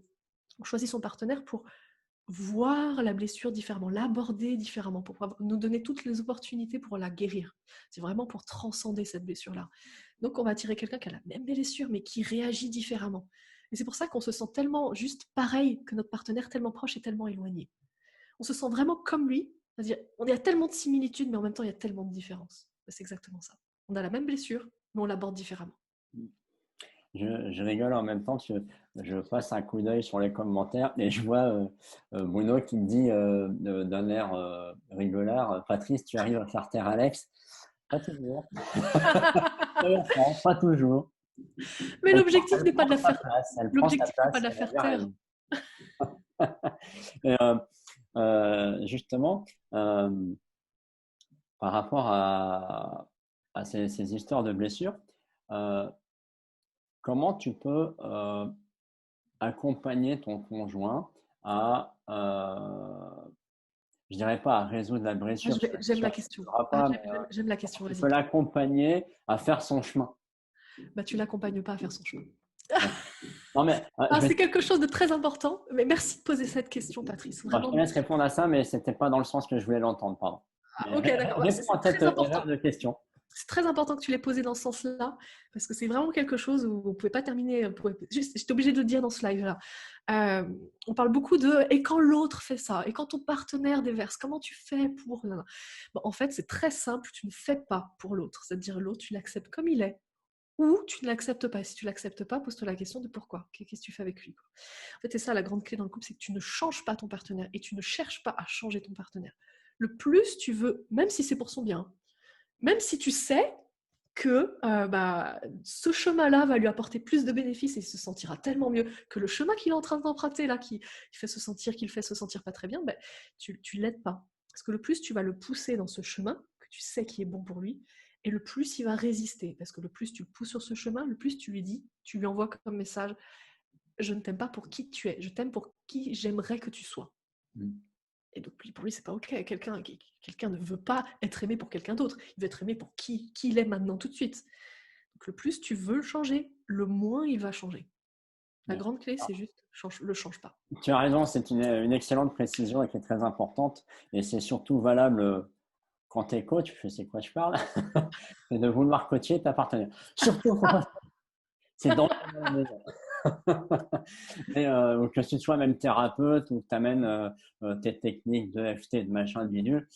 on choisit son partenaire pour voir la blessure différemment, l'aborder différemment, pour nous donner toutes les opportunités pour la guérir. C'est vraiment pour transcender cette blessure-là. Donc on va attirer quelqu'un qui a la même blessure, mais qui réagit différemment. Et c'est pour ça qu'on se sent tellement juste pareil que notre partenaire, tellement proche et tellement éloigné. On se sent vraiment comme lui, c'est-à-dire on y a tellement de similitudes, mais en même temps il y a tellement de différences. C'est exactement ça. On a la même blessure, mais on l'aborde différemment. je rigole en même temps que je passe un coup d'œil sur les commentaires et je vois Bruno qui me dit d'un air rigolard, Patrice, tu arrives à faire taire Alex? Pas toujours. Pas toujours. Mais l'objectif n'est pas de la faire. Elle prend sa L'objectif n'est pas place, de la elle a faire bien taire. raison. Et, justement, par rapport à ces histoires de blessures, euh, comment tu peux accompagner ton conjoint à, je dirais pas à résoudre la Ah, blessure, parce que j'aime tu ne la question. résoudras Ah, pas, mais j'aime la question, tu vas-y. peux l'accompagner à faire son chemin. Bah, tu l'accompagnes pas à faire son chemin. Non, mais Ah, c'est quelque chose de très important. Mais merci de poser cette question, Patrice. je Vraiment. te laisse répondre à ça, mais ce n'était pas dans le sens que je voulais l'entendre, pardon. Ah, Mais ok, d'accord. Bah, réponds à cette très important. erreur de question. C'est très important que tu l'aies posé dans ce sens-là, parce que c'est vraiment quelque chose où on ne pouvait pas terminer. J'étais obligée de le dire dans ce live-là. On parle beaucoup de « et quand l'autre fait ça ?» et quand ton partenaire déverse, comment tu fais pour… Bon, en fait, c'est très simple, tu ne fais pas pour l'autre. C'est-à-dire l'autre, tu l'acceptes comme il est, ou tu ne l'acceptes pas. Si tu ne l'acceptes pas, pose-toi la question de pourquoi. Qu'est-ce que tu fais avec lui, quoi. En fait, c'est ça la grande clé dans le couple, c'est que tu ne changes pas ton partenaire et tu ne cherches pas à changer ton partenaire. Le plus tu veux, même si c'est pour son bien, même si tu sais que ce chemin-là va lui apporter plus de bénéfices et il se sentira tellement mieux que le chemin qu'il est en train d'emprunter, là, qu'il fait se sentir pas très bien, tu l'aides pas. Parce que le plus tu vas le pousser dans ce chemin, que tu sais qui est bon pour lui, et le plus il va résister. Parce que le plus tu le pousses sur ce chemin, le plus tu lui dis, tu lui envoies comme message, je ne t'aime pas pour qui tu es, je t'aime pour qui j'aimerais que tu sois. Et donc, pour lui, c'est pas OK. Quelqu'un ne veut pas être aimé pour quelqu'un d'autre. Il veut être aimé pour qui il est maintenant, tout de suite. Donc, le plus tu veux le changer, le moins il va changer. La grande clé, c'est juste, le change pas. Tu as raison, c'est une excellente précision et qui est très importante. Et c'est surtout valable quand tu es coach, je sais quoi je parle, c'est de vouloir coacher ta partenaire. Surtout quand c'est dans la maison. Ou que tu sois même thérapeute ou que tu amènes tes techniques de FT, de machin, de bidule,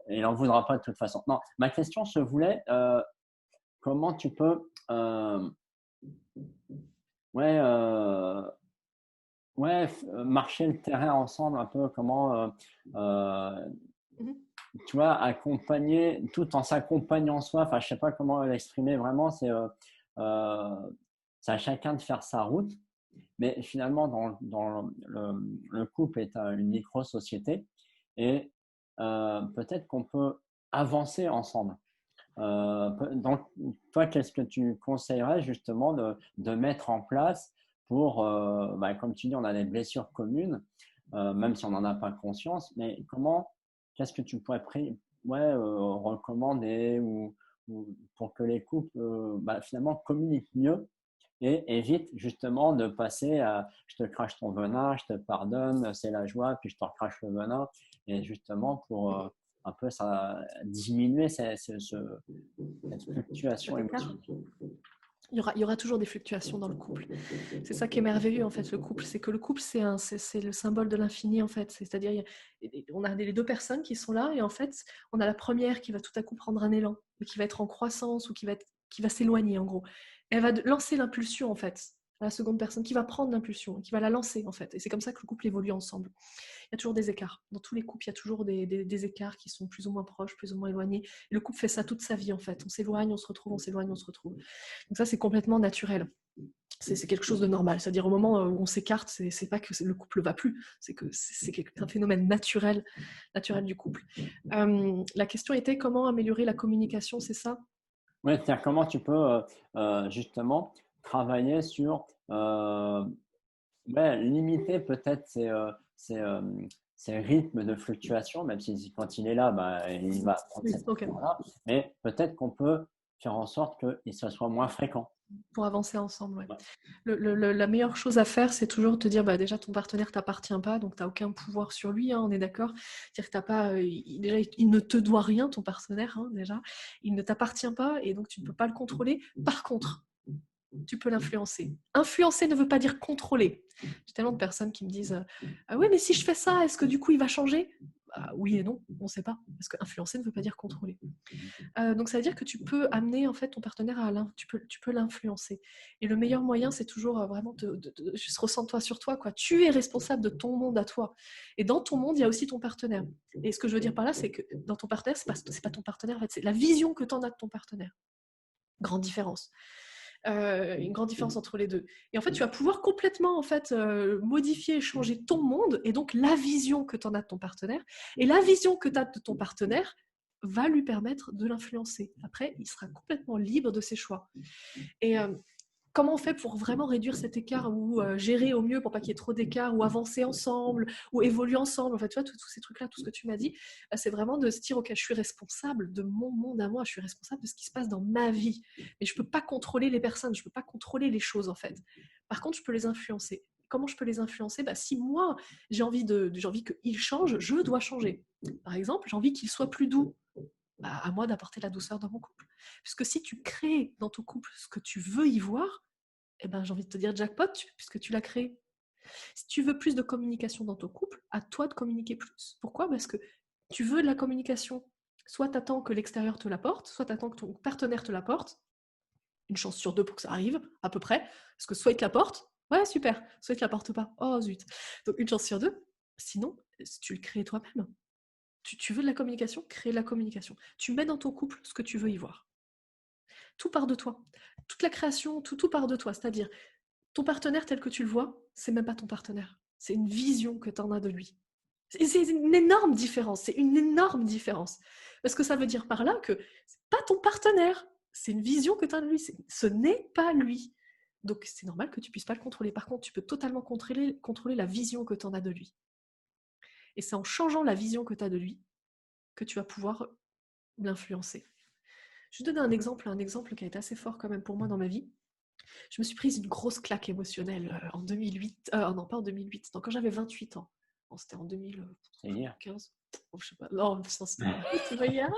il n'en voudra pas de toute façon. Non, ma question se voulait, comment tu peux ouais, marcher le terrain ensemble un peu, comment tu vois, accompagner tout en s'accompagnant soi. Enfin, je sais pas comment l'exprimer vraiment. C'est à chacun de faire sa route. Mais finalement, dans le couple est une micro-société et peut-être qu'on peut avancer ensemble. Donc, toi, qu'est-ce que tu conseillerais justement de mettre en place pour, comme tu dis, on a des blessures communes, même si on n'en a pas conscience, mais qu'est-ce que tu pourrais recommander ou pour que les couples finalement communiquent mieux et évite justement de passer à je te crache ton venin, je te pardonne, c'est la joie, puis je te recrache le venin, et justement pour un peu ça, diminuer cette fluctuation émotionnelle. Il y aura toujours des fluctuations dans le couple. C'est ça qui est merveilleux en fait, le couple. C'est que le couple, c'est le symbole de l'infini en fait. C'est-à-dire, on a les deux personnes qui sont là et en fait, on a la première qui va tout à coup prendre un élan, mais qui va être en croissance ou qui va s'éloigner en gros. Elle va lancer l'impulsion en fait. La seconde personne qui va prendre l'impulsion, qui va la lancer en fait. Et c'est comme ça que le couple évolue ensemble. Il y a toujours des écarts. Dans tous les couples, il y a toujours des écarts qui sont plus ou moins proches, plus ou moins éloignés. Et le couple fait ça toute sa vie en fait. On s'éloigne, on se retrouve, on s'éloigne, on se retrouve. Donc ça, c'est complètement naturel. C'est quelque chose de normal. C'est-à-dire au moment où on s'écarte, c'est pas que le couple va plus, c'est que c'est un phénomène naturel du couple. La question était comment améliorer la communication, c'est ça? Oui, c'est-à-dire comment tu peux justement travailler sur limiter peut-être ces rythmes de fluctuation, même si quand il est là, il va prendre cette là, mais peut-être qu'on peut faire en sorte que ça soit moins fréquent. Pour avancer ensemble, ouais. La meilleure chose à faire, c'est toujours de te dire, déjà ton partenaire t'appartient pas, donc tu n'as aucun pouvoir sur lui, hein, on est d'accord. C'est-à-dire que t'as pas, déjà, il ne te doit rien, ton partenaire, hein, déjà. Il ne t'appartient pas et donc tu ne peux pas le contrôler. Par contre, tu peux l'influencer. Influencer ne veut pas dire contrôler. J'ai tellement de personnes qui me disent, ah ouais, mais si je fais ça, est-ce que du coup il va changer? Bah, oui et non, on ne sait pas. Parce que influencer ne veut pas dire contrôler. Donc ça veut dire que tu peux amener en fait ton partenaire tu peux l'influencer. Et le meilleur moyen, c'est toujours vraiment juste ressens-toi sur toi, quoi. Tu es responsable de ton monde à toi. Et dans ton monde, il y a aussi ton partenaire. Et ce que je veux dire par là, c'est que dans ton partenaire, c'est pas ton partenaire, en fait, c'est la vision que tu en as de ton partenaire. Grande différence. Une grande différence entre les deux. Et en fait, tu vas pouvoir complètement en fait, modifier, changer ton monde et donc la vision que tu en as de ton partenaire. Et la vision que tu as de ton partenaire va lui permettre de l'influencer. Après, il sera complètement libre de ses choix. Et comment on fait pour vraiment réduire cet écart ou gérer au mieux pour pas qu'il y ait trop d'écart ou avancer ensemble ou évoluer ensemble. En fait, tu vois, tous ces trucs-là, tout ce que tu m'as dit, c'est vraiment de se dire, ok, je suis responsable de mon monde à moi, je suis responsable de ce qui se passe dans ma vie. Mais je peux pas contrôler les personnes, je peux pas contrôler les choses en fait. Par contre, je peux les influencer. Comment je peux les influencer? Si moi, j'ai envie qu'ils changent, je dois changer. Par exemple, j'ai envie qu'ils soient plus doux. À moi d'apporter la douceur dans mon couple. Puisque si tu crées dans ton couple ce que tu veux y voir, j'ai envie de te dire jackpot, puisque tu l'as créé. Si tu veux plus de communication dans ton couple, à toi de communiquer plus. Pourquoi? Parce que tu veux de la communication. Soit tu attends que l'extérieur te l'apporte, soit tu attends que ton partenaire te l'apporte. Une chance sur deux pour que ça arrive, à peu près. Parce que soit il te l'apporte, ouais, super. Soit il te l'apporte pas, oh zut. Donc une chance sur deux. Sinon, tu le crées toi-même. Tu veux de la communication, crée de la communication. Tu mets dans ton couple ce que tu veux y voir. Tout part de toi. Toute la création, tout part de toi. C'est-à-dire, ton partenaire tel que tu le vois, c'est même pas ton partenaire. C'est une vision que tu en as de lui. C'est une énorme différence. C'est une énorme différence. Parce que ça veut dire par là que c'est pas ton partenaire. C'est une vision que tu as de lui. Ce n'est pas lui. Donc c'est normal que tu puisses pas le contrôler. Par contre, tu peux totalement contrôler la vision que tu en as de lui. Et c'est en changeant la vision que tu as de lui que tu vas pouvoir l'influencer. Je vais te donner un exemple qui a été assez fort quand même pour moi dans ma vie. Je me suis prise une grosse claque émotionnelle en 2008. Non, pas en 2008. Non, quand j'avais 28 ans. Bon, c'était en 2015. Oh, je sais pas. Non, c'était pas hier.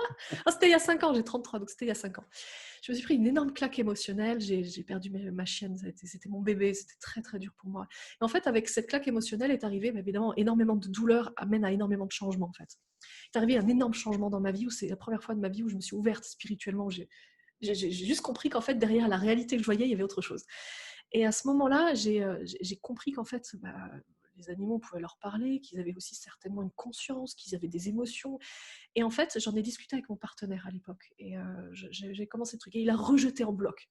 C'était il y a 5 ans. J'ai 33, donc c'était il y a 5 ans. Je me suis pris une énorme claque émotionnelle. J'ai perdu ma chienne. C'était mon bébé. C'était très, très dur pour moi. Et en fait, avec cette claque émotionnelle est arrivé, évidemment, énormément de douleur amène à énormément de changements, en fait. Il est arrivé un énorme changement dans ma vie où c'est la première fois de ma vie où je me suis ouverte spirituellement. J'ai juste compris qu'en fait, derrière la réalité que je voyais, il y avait autre chose. Et à ce moment-là, j'ai compris qu'en fait, les animaux pouvaient leur parler, qu'ils avaient aussi certainement une conscience, qu'ils avaient des émotions. Et en fait, j'en ai discuté avec mon partenaire à l'époque. Et j'ai commencé le truc. Et il a rejeté en bloc.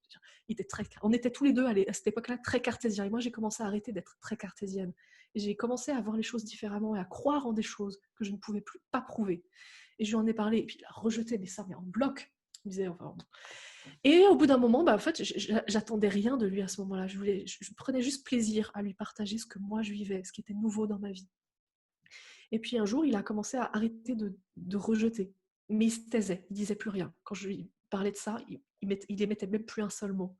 On était tous les deux à cette époque-là très cartésiens. Et moi, j'ai commencé à arrêter d'être très cartésienne. Et j'ai commencé à voir les choses différemment et à croire en des choses que je ne pouvais pas prouver. Et je lui en ai parlé. Et puis, il a rejeté, mais en bloc. Il me disait, enfin... Et au bout d'un moment, en fait, j'attendais rien de lui à ce moment-là. Je prenais juste plaisir à lui partager ce que moi je vivais, ce qui était nouveau dans ma vie. Et puis un jour, il a commencé à arrêter de rejeter. Mais il se taisait, il disait plus rien. Quand je lui parlais de ça, il émettait même plus un seul mot.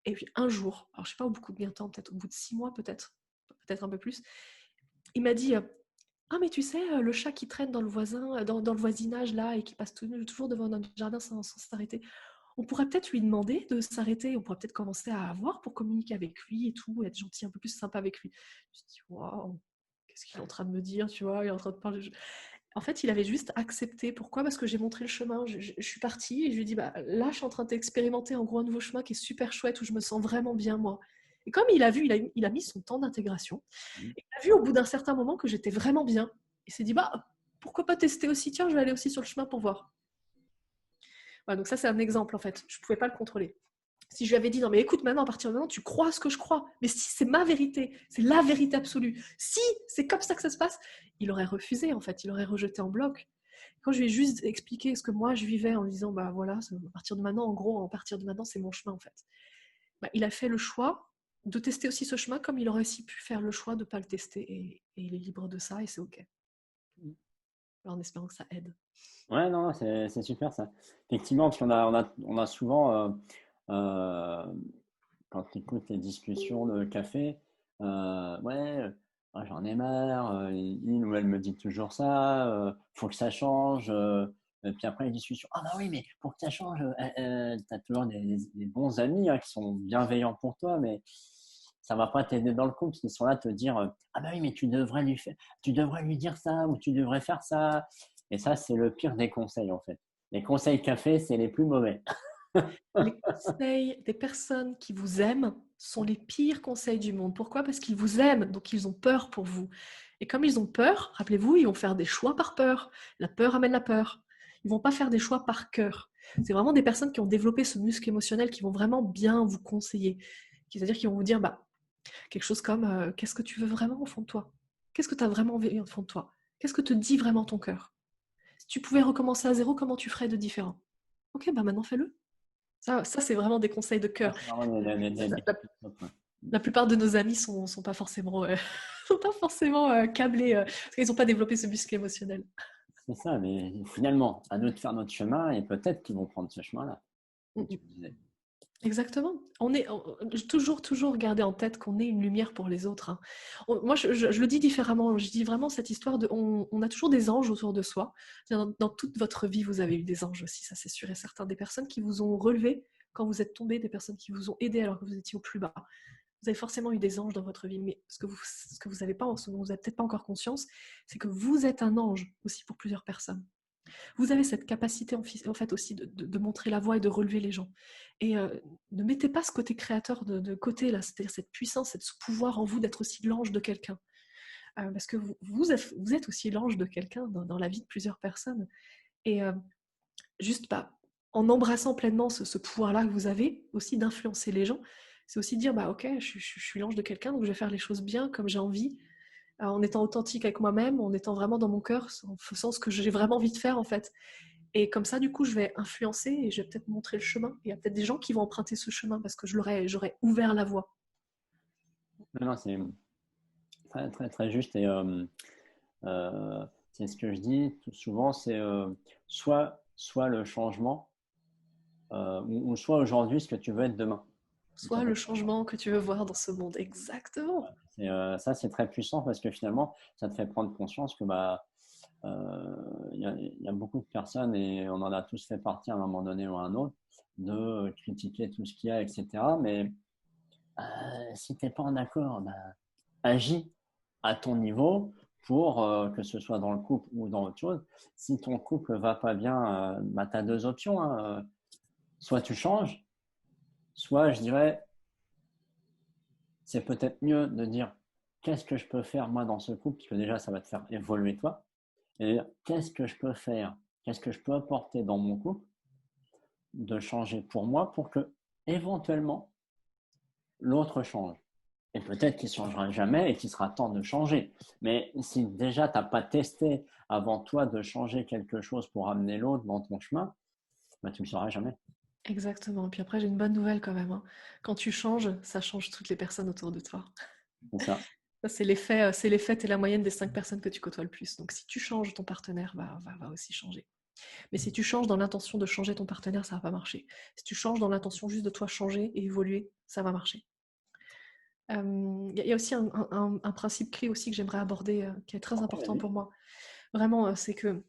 Et puis un jour, alors je sais pas au bout de combien de temps, peut-être au bout de 6 mois, peut-être un peu plus, il m'a dit ah mais tu sais, le chat qui traîne dans le voisinage là et qui passe toujours devant notre jardin sans s'arrêter, on pourrait peut-être lui demander de s'arrêter, on pourrait peut-être commencer à voir pour communiquer avec lui et tout, être gentil, un peu plus sympa avec lui. Je me dis waouh, qu'est-ce qu'il est en train de me dire, tu vois, il est en train de parler. En fait, il avait juste accepté. Pourquoi? Parce que j'ai montré le chemin. Je suis partie et je lui ai dit là, je suis en train d'expérimenter un gros nouveau chemin qui est super chouette où je me sens vraiment bien moi. Et comme il a vu, il a mis son temps d'intégration. Il a vu au bout d'un certain moment que j'étais vraiment bien. Il s'est dit pourquoi pas tester aussi? Tiens, je vais aller aussi sur le chemin pour voir. Voilà, donc ça, c'est un exemple en fait. Je ne pouvais pas le contrôler. Si je lui avais dit non mais écoute maintenant, à partir de maintenant, tu crois ce que je crois, mais si c'est ma vérité, c'est la vérité absolue, si c'est comme ça que ça se passe, il aurait refusé en fait, il aurait rejeté en bloc. Quand je lui ai juste expliqué ce que moi je vivais en lui disant voilà, à partir de maintenant, en gros, à partir de maintenant, c'est mon chemin en fait. Il a fait le choix de tester aussi ce chemin comme il aurait aussi pu faire le choix de ne pas le tester et il est libre de ça et c'est ok. Alors, en espérant que ça aide. Ouais, non, c'est super ça. Effectivement, parce on a souvent, euh, quand tu écoutes les discussions de café, ouais, j'en ai marre, il ou elle me dit toujours ça, faut que ça change. Et puis après, les discussions, ah bah oui, mais pour que ça change, tu as toujours des bons amis qui sont bienveillants pour toi, mais ça va pas t'aider dans le couple, parce qu'ils sont là à te dire ah bah oui, mais tu devrais lui dire ça, ou tu devrais faire ça. Et ça, c'est le pire des conseils, en fait. Les conseils café, c'est les plus mauvais. Les conseils des personnes qui vous aiment sont les pires conseils du monde. Pourquoi? Parce qu'ils vous aiment, donc ils ont peur pour vous. Et comme ils ont peur, rappelez-vous, ils vont faire des choix par peur. La peur amène la peur. Ils vont pas faire des choix par cœur. C'est vraiment des personnes qui ont développé ce muscle émotionnel qui vont vraiment bien vous conseiller. C'est-à-dire qu'ils vont vous dire quelque chose comme qu'est-ce que tu veux vraiment au fond de toi? Qu'est-ce que tu as vraiment envie au fond de toi? Qu'est-ce que te dit vraiment ton cœur? Si tu pouvais recommencer à zéro, comment tu ferais de différent? Ok, maintenant fais-le. Ça c'est vraiment des conseils de Ah, cœur. c'est vraiment La plupart de nos amis sont pas forcément, sont pas forcément câblés parce qu'ils n'ont pas développé ce muscle émotionnel. c'est ça, mais finalement, à nous de faire notre chemin et peut-être qu'ils vont prendre ce chemin-là, Mm, comme tu mm. me disais. Exactement. Toujours garder en tête qu'on est une lumière pour les autres. Hein. Moi, je le dis différemment. Je dis vraiment cette histoire de, on a toujours des anges autour de soi. Dans toute votre vie, vous avez eu des anges aussi, ça c'est sûr et certain. Des personnes qui vous ont relevé quand vous êtes tombé, des personnes qui vous ont aidé alors que vous étiez au plus bas. Vous avez forcément eu des anges dans votre vie, mais ce que vous n'avez pas, ce dont vous n'avez peut-être pas encore conscience, c'est que vous êtes un ange aussi pour plusieurs personnes. Vous avez cette capacité en fait aussi de montrer la voie et de relever les gens. Et ne mettez pas ce côté créateur de côté, là, c'est-à-dire cette puissance, ce pouvoir en vous d'être aussi l'ange de quelqu'un. Parce que vous êtes aussi l'ange de quelqu'un dans la vie de plusieurs personnes. Et juste en embrassant pleinement ce pouvoir-là que vous avez, aussi d'influencer les gens, c'est aussi dire, ok, je suis l'ange de quelqu'un, donc je vais faire les choses bien, comme j'ai envie, en étant authentique avec moi-même, en étant vraiment dans mon cœur, en faisant ce que j'ai vraiment envie de faire, en fait. Et comme ça, du coup, je vais influencer et je vais peut-être montrer le chemin. Il y a peut-être des gens qui vont emprunter ce chemin parce que j'aurais ouvert la voie. Non, c'est très, très, très juste. Et c'est ce que je dis tout souvent, c'est soit le changement, ou soit aujourd'hui ce que tu veux être demain. Soit le changement que tu veux voir dans ce monde. Exactement. Ça, c'est très puissant parce que finalement, ça te fait prendre conscience que y a beaucoup de personnes, et on en a tous fait partie à un moment donné ou à un autre, de critiquer tout ce qu'il y a, etc. Mais si tu n'es pas en accord, agis à ton niveau pour que ce soit dans le couple ou dans autre chose. Si ton couple va pas bien, tu as deux options. Hein. Soit tu changes, soit je dirais, c'est peut-être mieux de dire qu'est-ce que je peux faire moi dans ce couple, parce que déjà ça va te faire évoluer toi. Et qu'est-ce que je peux faire, qu'est-ce que je peux apporter dans mon couple de changer pour moi pour que éventuellement l'autre change. Et peut-être qu'il ne changera jamais et qu'il sera temps de changer. Mais si déjà tu n'as pas testé avant toi de changer quelque chose pour amener l'autre dans ton chemin, tu ne le sauras jamais. Exactement. Et puis après, j'ai une bonne nouvelle quand même. Hein. Quand tu changes, ça change toutes les personnes autour de toi. C'est ça. Ça, c'est l'effet, t'es la moyenne des 5 personnes que tu côtoies le plus. Donc si tu changes, ton partenaire va aussi changer. Mais si tu changes dans l'intention de changer ton partenaire, ça va pas marcher. Si tu changes dans l'intention juste de toi changer et évoluer, ça va marcher. Y a aussi un principe clé aussi que j'aimerais aborder, qui est très important pour moi. Vraiment, c'est que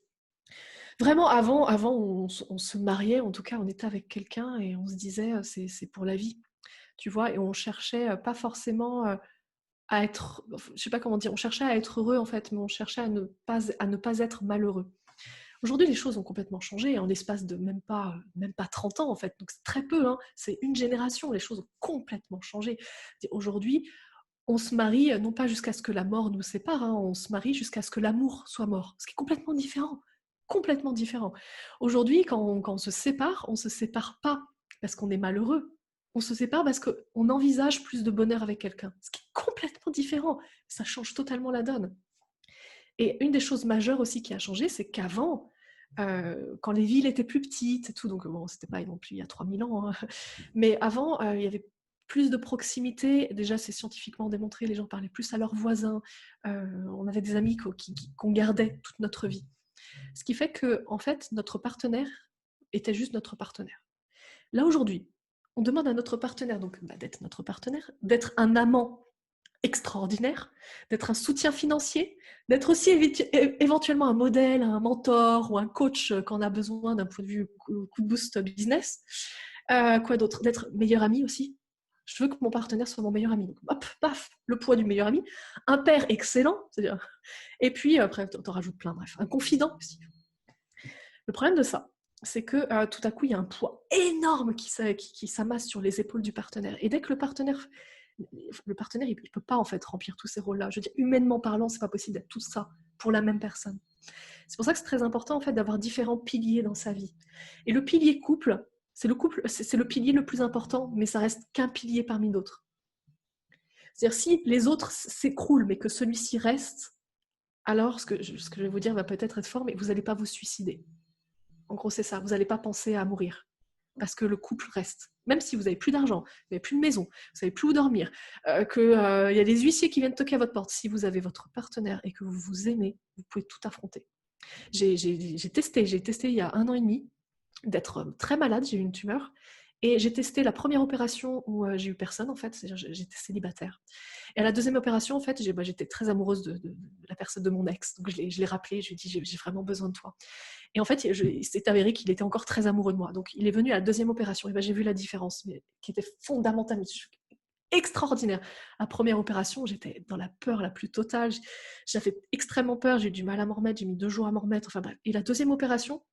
vraiment avant on se mariait, en tout cas on était avec quelqu'un et on se disait c'est pour la vie, tu vois, et on cherchait pas forcément à être, je sais pas comment dire, on cherchait à être heureux en fait, mais on cherchait à ne pas être malheureux. Aujourd'hui, les choses ont complètement changé en l'espace de même pas 30 ans en fait, donc c'est très peu, hein. C'est une génération, les choses ont complètement changé. Aujourd'hui, on se marie non pas jusqu'à ce que la mort nous sépare, hein, on se marie jusqu'à ce que l'amour soit mort, ce qui est complètement différent. Complètement différent. Aujourd'hui, quand on se sépare, on ne se sépare pas parce qu'on est malheureux. On se sépare parce qu'on envisage plus de bonheur avec quelqu'un, ce qui est complètement différent. Ça change totalement la donne. Et une des choses majeures aussi qui a changé, c'est qu'avant, quand les villes étaient plus petites et tout, donc bon, c'était pas non plus il y a 3000 ans, hein, mais avant, il y avait plus de proximité. Déjà, c'est scientifiquement démontré, les gens parlaient plus à leurs voisins. On avait des amis qu'on gardait toute notre vie. Ce qui fait que, en fait, notre partenaire était juste notre partenaire. Là, aujourd'hui, on demande à notre partenaire donc, d'être notre partenaire, d'être un amant extraordinaire, d'être un soutien financier, d'être aussi éventuellement un modèle, un mentor ou un coach quand on a besoin d'un point de vue coup de boost business. Quoi d'autre? D'être meilleur ami aussi. je veux que mon partenaire soit mon meilleur ami. Donc, hop, paf, le poids du meilleur ami. Un père excellent, c'est-à-dire, et puis après, t'en rajoutes plein, bref, un confident aussi. Le problème de ça, c'est que tout à coup, il y a un poids énorme qui s'amasse sur les épaules du partenaire. Et dès que le partenaire, il ne peut pas en fait remplir tous ces rôles-là. Je veux dire, humainement parlant, c'est pas possible d'être tout ça pour la même personne. C'est pour ça que c'est très important en fait d'avoir différents piliers dans sa vie. Et le pilier couple, c'est le pilier le plus important, mais ça reste qu'un pilier parmi d'autres. C'est-à-dire si les autres s'écroulent, mais que celui-ci reste, alors ce que je vais vous dire va peut-être être fort, mais vous n'allez pas vous suicider. En gros, c'est ça. Vous n'allez pas penser à mourir parce que le couple reste. Même si vous n'avez plus d'argent, vous n'avez plus de maison, vous ne savez plus où dormir, qu'il y a des huissiers qui viennent toquer à votre porte, si vous avez votre partenaire et que vous vous aimez, vous pouvez tout affronter. J'ai testé il y a 1 an et demi d'être très malade, j'ai eu une tumeur. Et j'ai testé la première opération où j'ai eu personne, en fait, c'est-à-dire j'étais célibataire. Et à la deuxième opération, en fait, j'étais très amoureuse de la personne de mon ex. Donc je l'ai rappelé, je lui ai dit, j'ai vraiment besoin de toi. Et en fait, il s'est avéré qu'il était encore très amoureux de moi. Donc il est venu à la deuxième opération. Et ben, j'ai vu la différence, mais qui était fondamentale, extraordinaire. La première opération, j'étais dans la peur la plus totale. J'avais extrêmement peur, j'ai eu du mal à m'en remettre, j'ai mis 2 jours à m'en remettre. Enfin bref. Et la deuxième opération,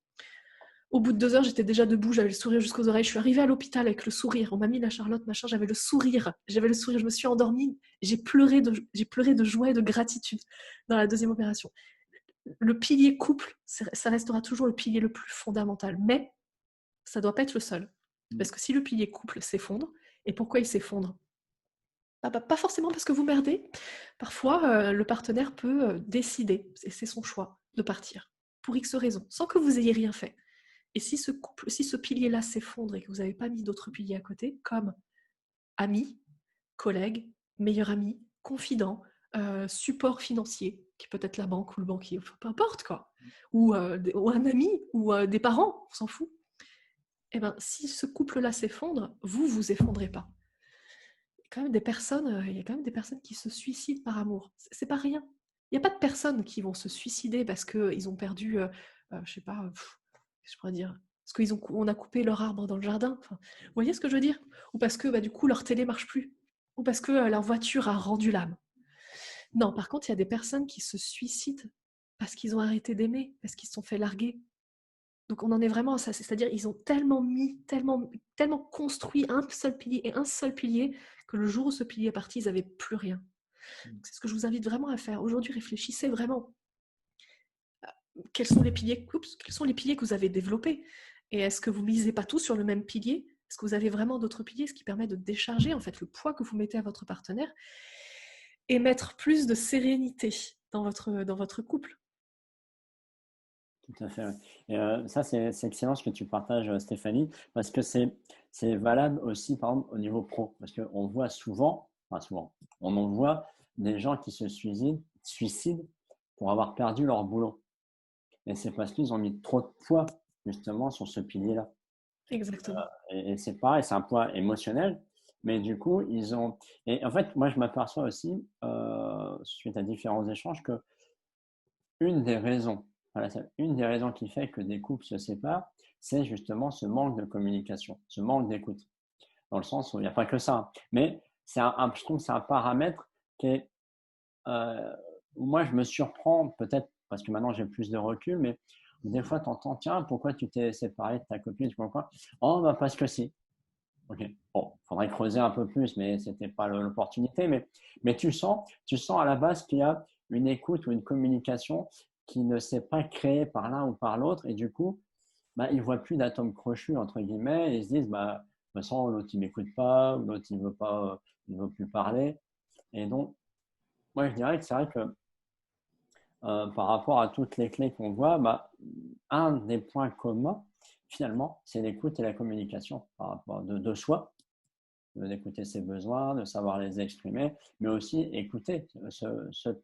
au bout de 2 heures, j'étais déjà debout, j'avais le sourire jusqu'aux oreilles. Je suis arrivée à l'hôpital avec le sourire. On m'a mis la Charlotte, machin, j'avais le sourire. Je me suis endormie. J'ai pleuré de joie et de gratitude dans la deuxième opération. Le pilier couple, ça restera toujours le pilier le plus fondamental. Mais ça ne doit pas être le seul. Parce que si le pilier couple s'effondre, et pourquoi il s'effondre ? Pas forcément parce que vous merdez. Parfois, le partenaire peut décider, c'est son choix, de partir. Pour X raisons, sans que vous ayez rien fait. Et si ce pilier-là s'effondre et que vous n'avez pas mis d'autres piliers à côté, comme ami, collègue, meilleur ami, confident, support financier, qui peut être la banque ou le banquier, peu importe quoi, ou un ami, ou des parents, on s'en fout. Eh ben, si ce couple-là s'effondre, vous effondrez pas. Il y a quand même des personnes qui se suicident par amour. C'est pas rien. Il n'y a pas de personnes qui vont se suicider parce qu'ils ont perdu, je sais pas, je pourrais dire, parce qu'on a coupé leur arbre dans le jardin. Enfin, vous voyez ce que je veux dire ? Ou parce que du coup leur télé marche plus. Ou parce que leur voiture a rendu l'âme. Non, par contre, il y a des personnes qui se suicident parce qu'ils ont arrêté d'aimer, parce qu'ils se sont fait larguer. Donc on en est vraiment à ça, c'est-à-dire ils ont tellement construit un seul pilier et un seul pilier que le jour où ce pilier est parti, ils n'avaient plus rien. Donc, c'est ce que je vous invite vraiment à faire. Aujourd'hui, réfléchissez vraiment. Quels sont les piliers que vous avez développés ? Et est-ce que vous ne misez pas tout sur le même pilier ? Est-ce que vous avez vraiment d'autres piliers, ce qui permet de décharger en fait le poids que vous mettez à votre partenaire et mettre plus de sérénité dans votre couple ? Tout à fait. Ouais. Et ça, c'est excellent ce que tu partages, Stéphanie, parce que c'est valable aussi, par exemple, au niveau pro. Parce qu'on voit souvent, on en voit des gens qui se suicident pour avoir perdu leur boulot. Et c'est parce qu'ils ont mis trop de poids, justement, sur ce pilier-là. Exactement. Et c'est pareil, c'est un poids émotionnel, mais du coup, ils ont. Et en fait, moi, je m'aperçois aussi, suite à différents échanges, que une des raisons, voilà, une des raisons qui fait que des couples se séparent, c'est justement ce manque de communication, ce manque d'écoute. Dans le sens où il n'y a pas que ça, hein. Mais je trouve que c'est un paramètre qui est, moi je me surprends peut-être parce que maintenant j'ai plus de recul, mais des fois tu entends, tiens, pourquoi tu t'es séparé de ta copine, tu vois quoi? Oh, bah parce que si. Ok. Bon, faudrait creuser un peu plus, mais c'était pas l'opportunité. Mais tu sens à la base qu'il y a une écoute ou une communication qui ne s'est pas créée par l'un ou par l'autre. Et du coup, bah, ils voient plus d'atomes crochus, entre guillemets, et ils se disent, bah, de toute façon, l'autre, il m'écoute pas, ou l'autre, il veut pas, il veut plus parler. Et donc, moi, je dirais que c'est vrai que par rapport à toutes les clés qu'on voit, bah, un des points communs, finalement, c'est l'écoute et la communication par rapport de soi, d'écouter ses besoins, de savoir les exprimer, mais aussi écouter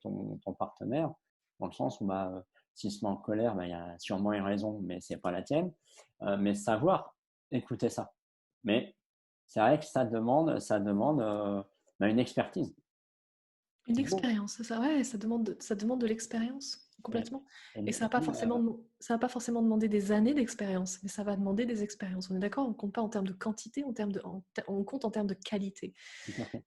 ton partenaire, dans le sens où bah, s'il se met en colère, bah, il y a sûrement une raison, mais c'est pas la tienne. Mais savoir écouter ça. Mais c'est vrai que ça demande bah, une expertise. Une expérience, c'est ça, ouais, ça demande de l'expérience. Et, complètement. et Et du ça coup, va pas forcément demander des années d'expérience, mais ça va demander des expériences. On est d'accord? On ne compte pas en termes de quantité, on compte en termes de qualité. tout à fait.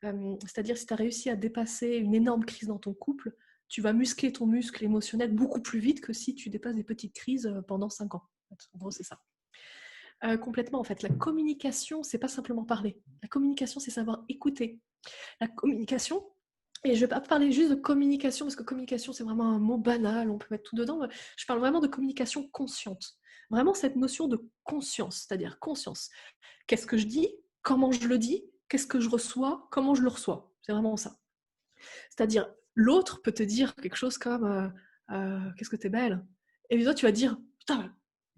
C'est-à-dire, si tu as réussi à dépasser une énorme crise dans ton couple, tu vas muscler ton muscle émotionnel beaucoup plus vite que si tu dépasses des petites crises pendant 5 ans. En gros, c'est ça. Complètement, en fait. La communication, c'est pas simplement parler. La communication, c'est savoir écouter. La communication, et je ne vais pas parler juste de communication, parce que communication, c'est vraiment un mot banal, on peut mettre tout dedans. Je parle vraiment de communication consciente. Vraiment cette notion de conscience, c'est-à-dire conscience. Qu'est-ce que je dis? Comment je le dis? Qu'est-ce que je reçois? Comment je le reçois? C'est vraiment ça. C'est-à-dire, l'autre peut te dire quelque chose comme qu'est-ce que t'es belle? Et puis toi, tu vas dire, putain,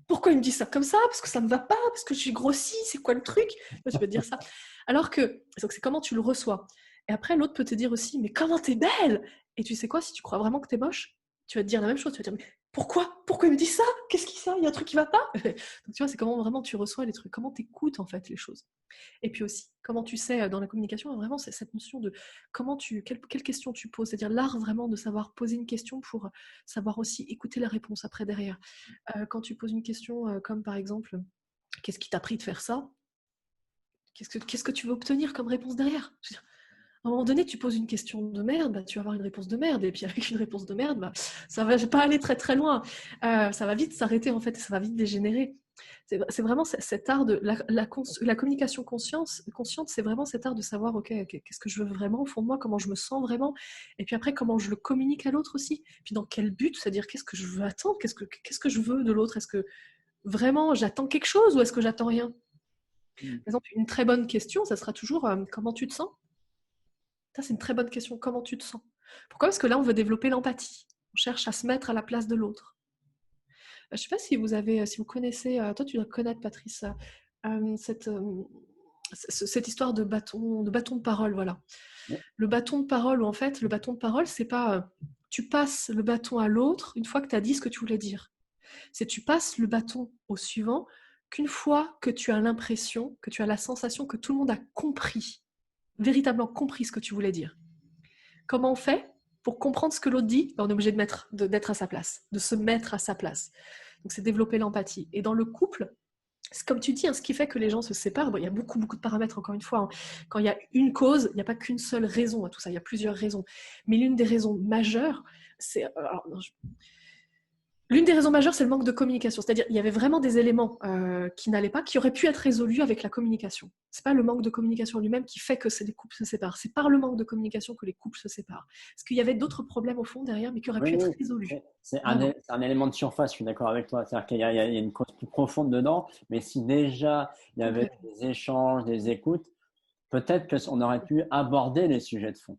pourquoi il me dit ça comme ça? Parce que ça me va pas, parce que je suis grossie, c'est quoi le truc? Toi, tu peux te dire ça. Alors que, donc c'est comment tu le reçois. Et après, l'autre peut te dire aussi, mais comment t'es belle? Et tu sais quoi, si tu crois vraiment que t'es moche, tu vas te dire la même chose. Tu vas te dire, mais pourquoi? Pourquoi il me dit ça? Qu'est-ce qu'il ça? Il y a un truc qui va pas? Donc tu vois, c'est comment vraiment tu reçois les trucs, comment t'écoutes en fait les choses. Et puis aussi, comment tu sais, dans la communication, vraiment, c'est cette notion de quelle question tu poses, c'est-à-dire l'art vraiment de savoir poser une question pour savoir aussi écouter la réponse après derrière. Quand tu poses une question comme par exemple, qu'est-ce qui t'a pris de faire ça? Qu'est-ce que tu veux obtenir comme réponse derrière? Je veux dire, à un moment donné, tu poses une question de merde, bah, tu vas avoir une réponse de merde, et puis avec une réponse de merde, bah, ça va pas aller très très loin. Ça va vite s'arrêter en fait, et ça va vite dégénérer. C'est vraiment cet art de la communication consciente, c'est vraiment cet art de savoir, ok, qu'est-ce que je veux vraiment au fond de moi, comment je me sens vraiment, et puis après comment je le communique à l'autre aussi, puis dans quel but, c'est-à-dire qu'est-ce que je veux attendre, qu'est-ce que je veux de l'autre, est-ce que vraiment j'attends quelque chose ou est-ce que j'attends rien? Mm. Par exemple, une très bonne question, ça sera toujours comment tu te sens? Ça, c'est une très bonne question. Comment tu te sens? Pourquoi? Parce que là, on veut développer l'empathie. On cherche à se mettre à la place de l'autre. Je ne sais pas si vous connaissez, toi tu dois connaître Patrice, euh, cette, euh, cette histoire de bâton de parole, voilà. Ouais. Le bâton de parole, où en fait, le bâton de parole, c'est pas tu passes le bâton à l'autre une fois que tu as dit ce que tu voulais dire. C'est tu passes le bâton au suivant qu'une fois que tu as l'impression, que tu as la sensation que tout le monde a compris, véritablement compris ce que tu voulais dire. Comment on fait pour comprendre ce que l'autre dit? On est obligé d'être à sa place, de se mettre à sa place. Donc c'est développer l'empathie. Et dans le couple, c'est comme tu dis, ce qui fait que les gens se séparent, il y a beaucoup de paramètres, encore une fois. Quand il y a une cause, il n'y a pas qu'une seule raison à tout ça, il y a plusieurs raisons. Mais l'une des raisons majeures, c'est... L'une des raisons majeures, c'est le manque de communication. C'est-à-dire, il y avait vraiment des éléments qui n'allaient pas, qui auraient pu être résolus avec la communication. C'est pas le manque de communication lui-même qui fait que les couples se séparent. C'est par le manque de communication que les couples se séparent. Parce qu'il y avait d'autres problèmes au fond derrière, mais qui auraient Oui, pu être oui, résolus. c'est Vraiment. un élément de surface, je suis d'accord avec toi. C'est-à-dire qu'il y a une cause plus profonde dedans, mais si déjà il y avait Complètement. des échanges, des écoutes, peut-être qu'on aurait pu aborder les sujets de fond.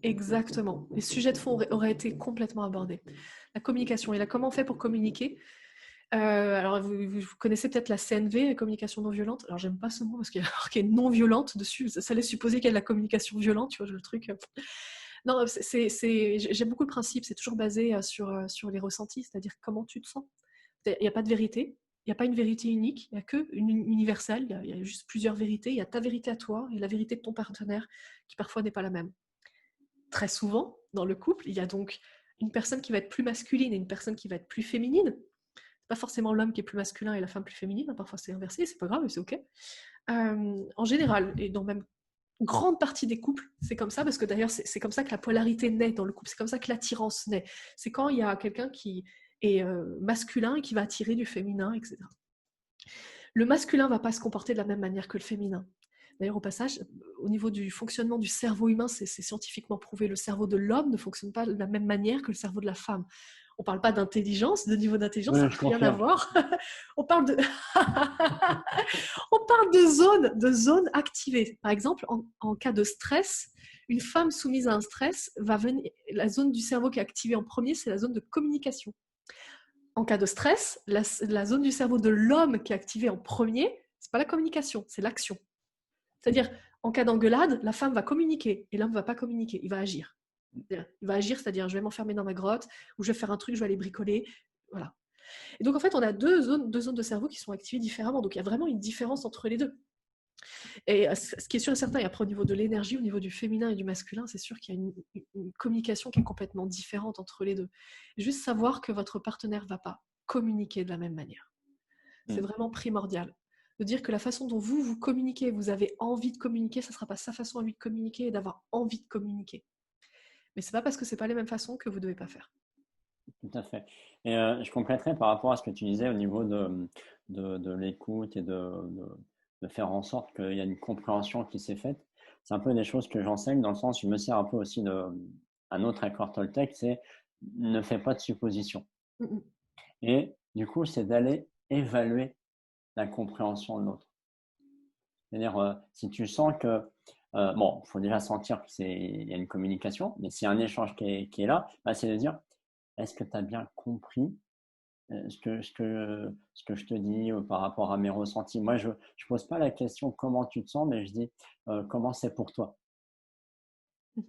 Exactement. Les sujets de fond auraient été complètement abordés. La communication. Et là, comment on fait pour communiquer? Alors, vous connaissez peut-être la CNV, la communication non violente. Alors, j'aime pas ce mot parce qu'il y a marqué non violente dessus. Ça laisse supposer qu'il y a de la communication violente, tu vois, le truc. Non, j'aime beaucoup le principe. C'est toujours basé sur les ressentis, c'est-à-dire comment tu te sens. Il n'y a pas de vérité. Il n'y a pas une vérité unique. Il n'y a qu'une universelle. Il y a juste plusieurs vérités. Il y a ta vérité à toi et la vérité de ton partenaire qui parfois n'est pas la même. Très souvent, dans le couple, il y a donc une personne qui va être plus masculine et une personne qui va être plus féminine. Pas forcément l'homme qui est plus masculin et la femme plus féminine, parfois c'est inversé, c'est pas grave, c'est ok. En général, et dans même grande partie des couples, c'est comme ça, parce que d'ailleurs c'est comme ça que la polarité naît dans le couple, c'est comme ça que l'attirance naît. C'est quand il y a quelqu'un qui est masculin et qui va attirer du féminin, etc. Le masculin ne va pas se comporter de la même manière que le féminin. D'ailleurs, au passage, au niveau du fonctionnement du cerveau humain, c'est scientifiquement prouvé. Le cerveau de l'homme ne fonctionne pas de la même manière que le cerveau de la femme. On ne parle pas d'intelligence, de niveau d'intelligence, ça Oui, n'a je rien à confirme. voir. On parle de, on parle de zones activées. Par exemple, en cas de stress, une femme soumise à un stress va venir. La zone du cerveau qui est activée en premier, c'est la zone de communication. En cas de stress, la zone du cerveau de l'homme qui est activée en premier, c'est pas la communication, c'est l'action. C'est-à-dire, en cas d'engueulade, la femme va communiquer et l'homme ne va pas communiquer, il va agir. Il va agir, c'est-à-dire, je vais m'enfermer dans ma grotte, ou je vais faire un truc, je vais aller bricoler. Voilà. Et donc, en fait, on a deux zones de cerveau qui sont activées différemment. Donc, il y a vraiment une différence entre les deux. Et ce qui est sûr et certain, et après au niveau de l'énergie, au niveau du féminin et du masculin, c'est sûr qu'il y a une communication qui est complètement différente entre les deux. Juste savoir que votre partenaire ne va pas communiquer de la même manière. C'est vraiment primordial. De dire que la façon dont vous communiquez, vous avez envie de communiquer, ça ne sera pas sa façon à lui de communiquer et d'avoir envie de communiquer. Mais ce n'est pas parce que ce n'est pas les mêmes façons que vous ne devez pas faire. Tout à fait. Et je compléterai par rapport à ce que tu disais au niveau de l'écoute et de faire en sorte qu'il y a une compréhension qui s'est faite. C'est un peu des choses que j'enseigne dans le sens où je me sers un peu aussi d'un autre accord Toltec, c'est ne fais pas de suppositions. Et du coup, c'est d'aller évaluer la compréhension de l'autre. C'est-à-dire, si tu sens que, bon, il faut déjà sentir qu'il y a une communication, mais s'il y a un échange qui est là, bah, c'est de dire, est-ce que tu as bien compris ce que je te dis par rapport à mes ressentis? Moi, je ne pose pas la question comment tu te sens, mais je dis comment c'est pour toi.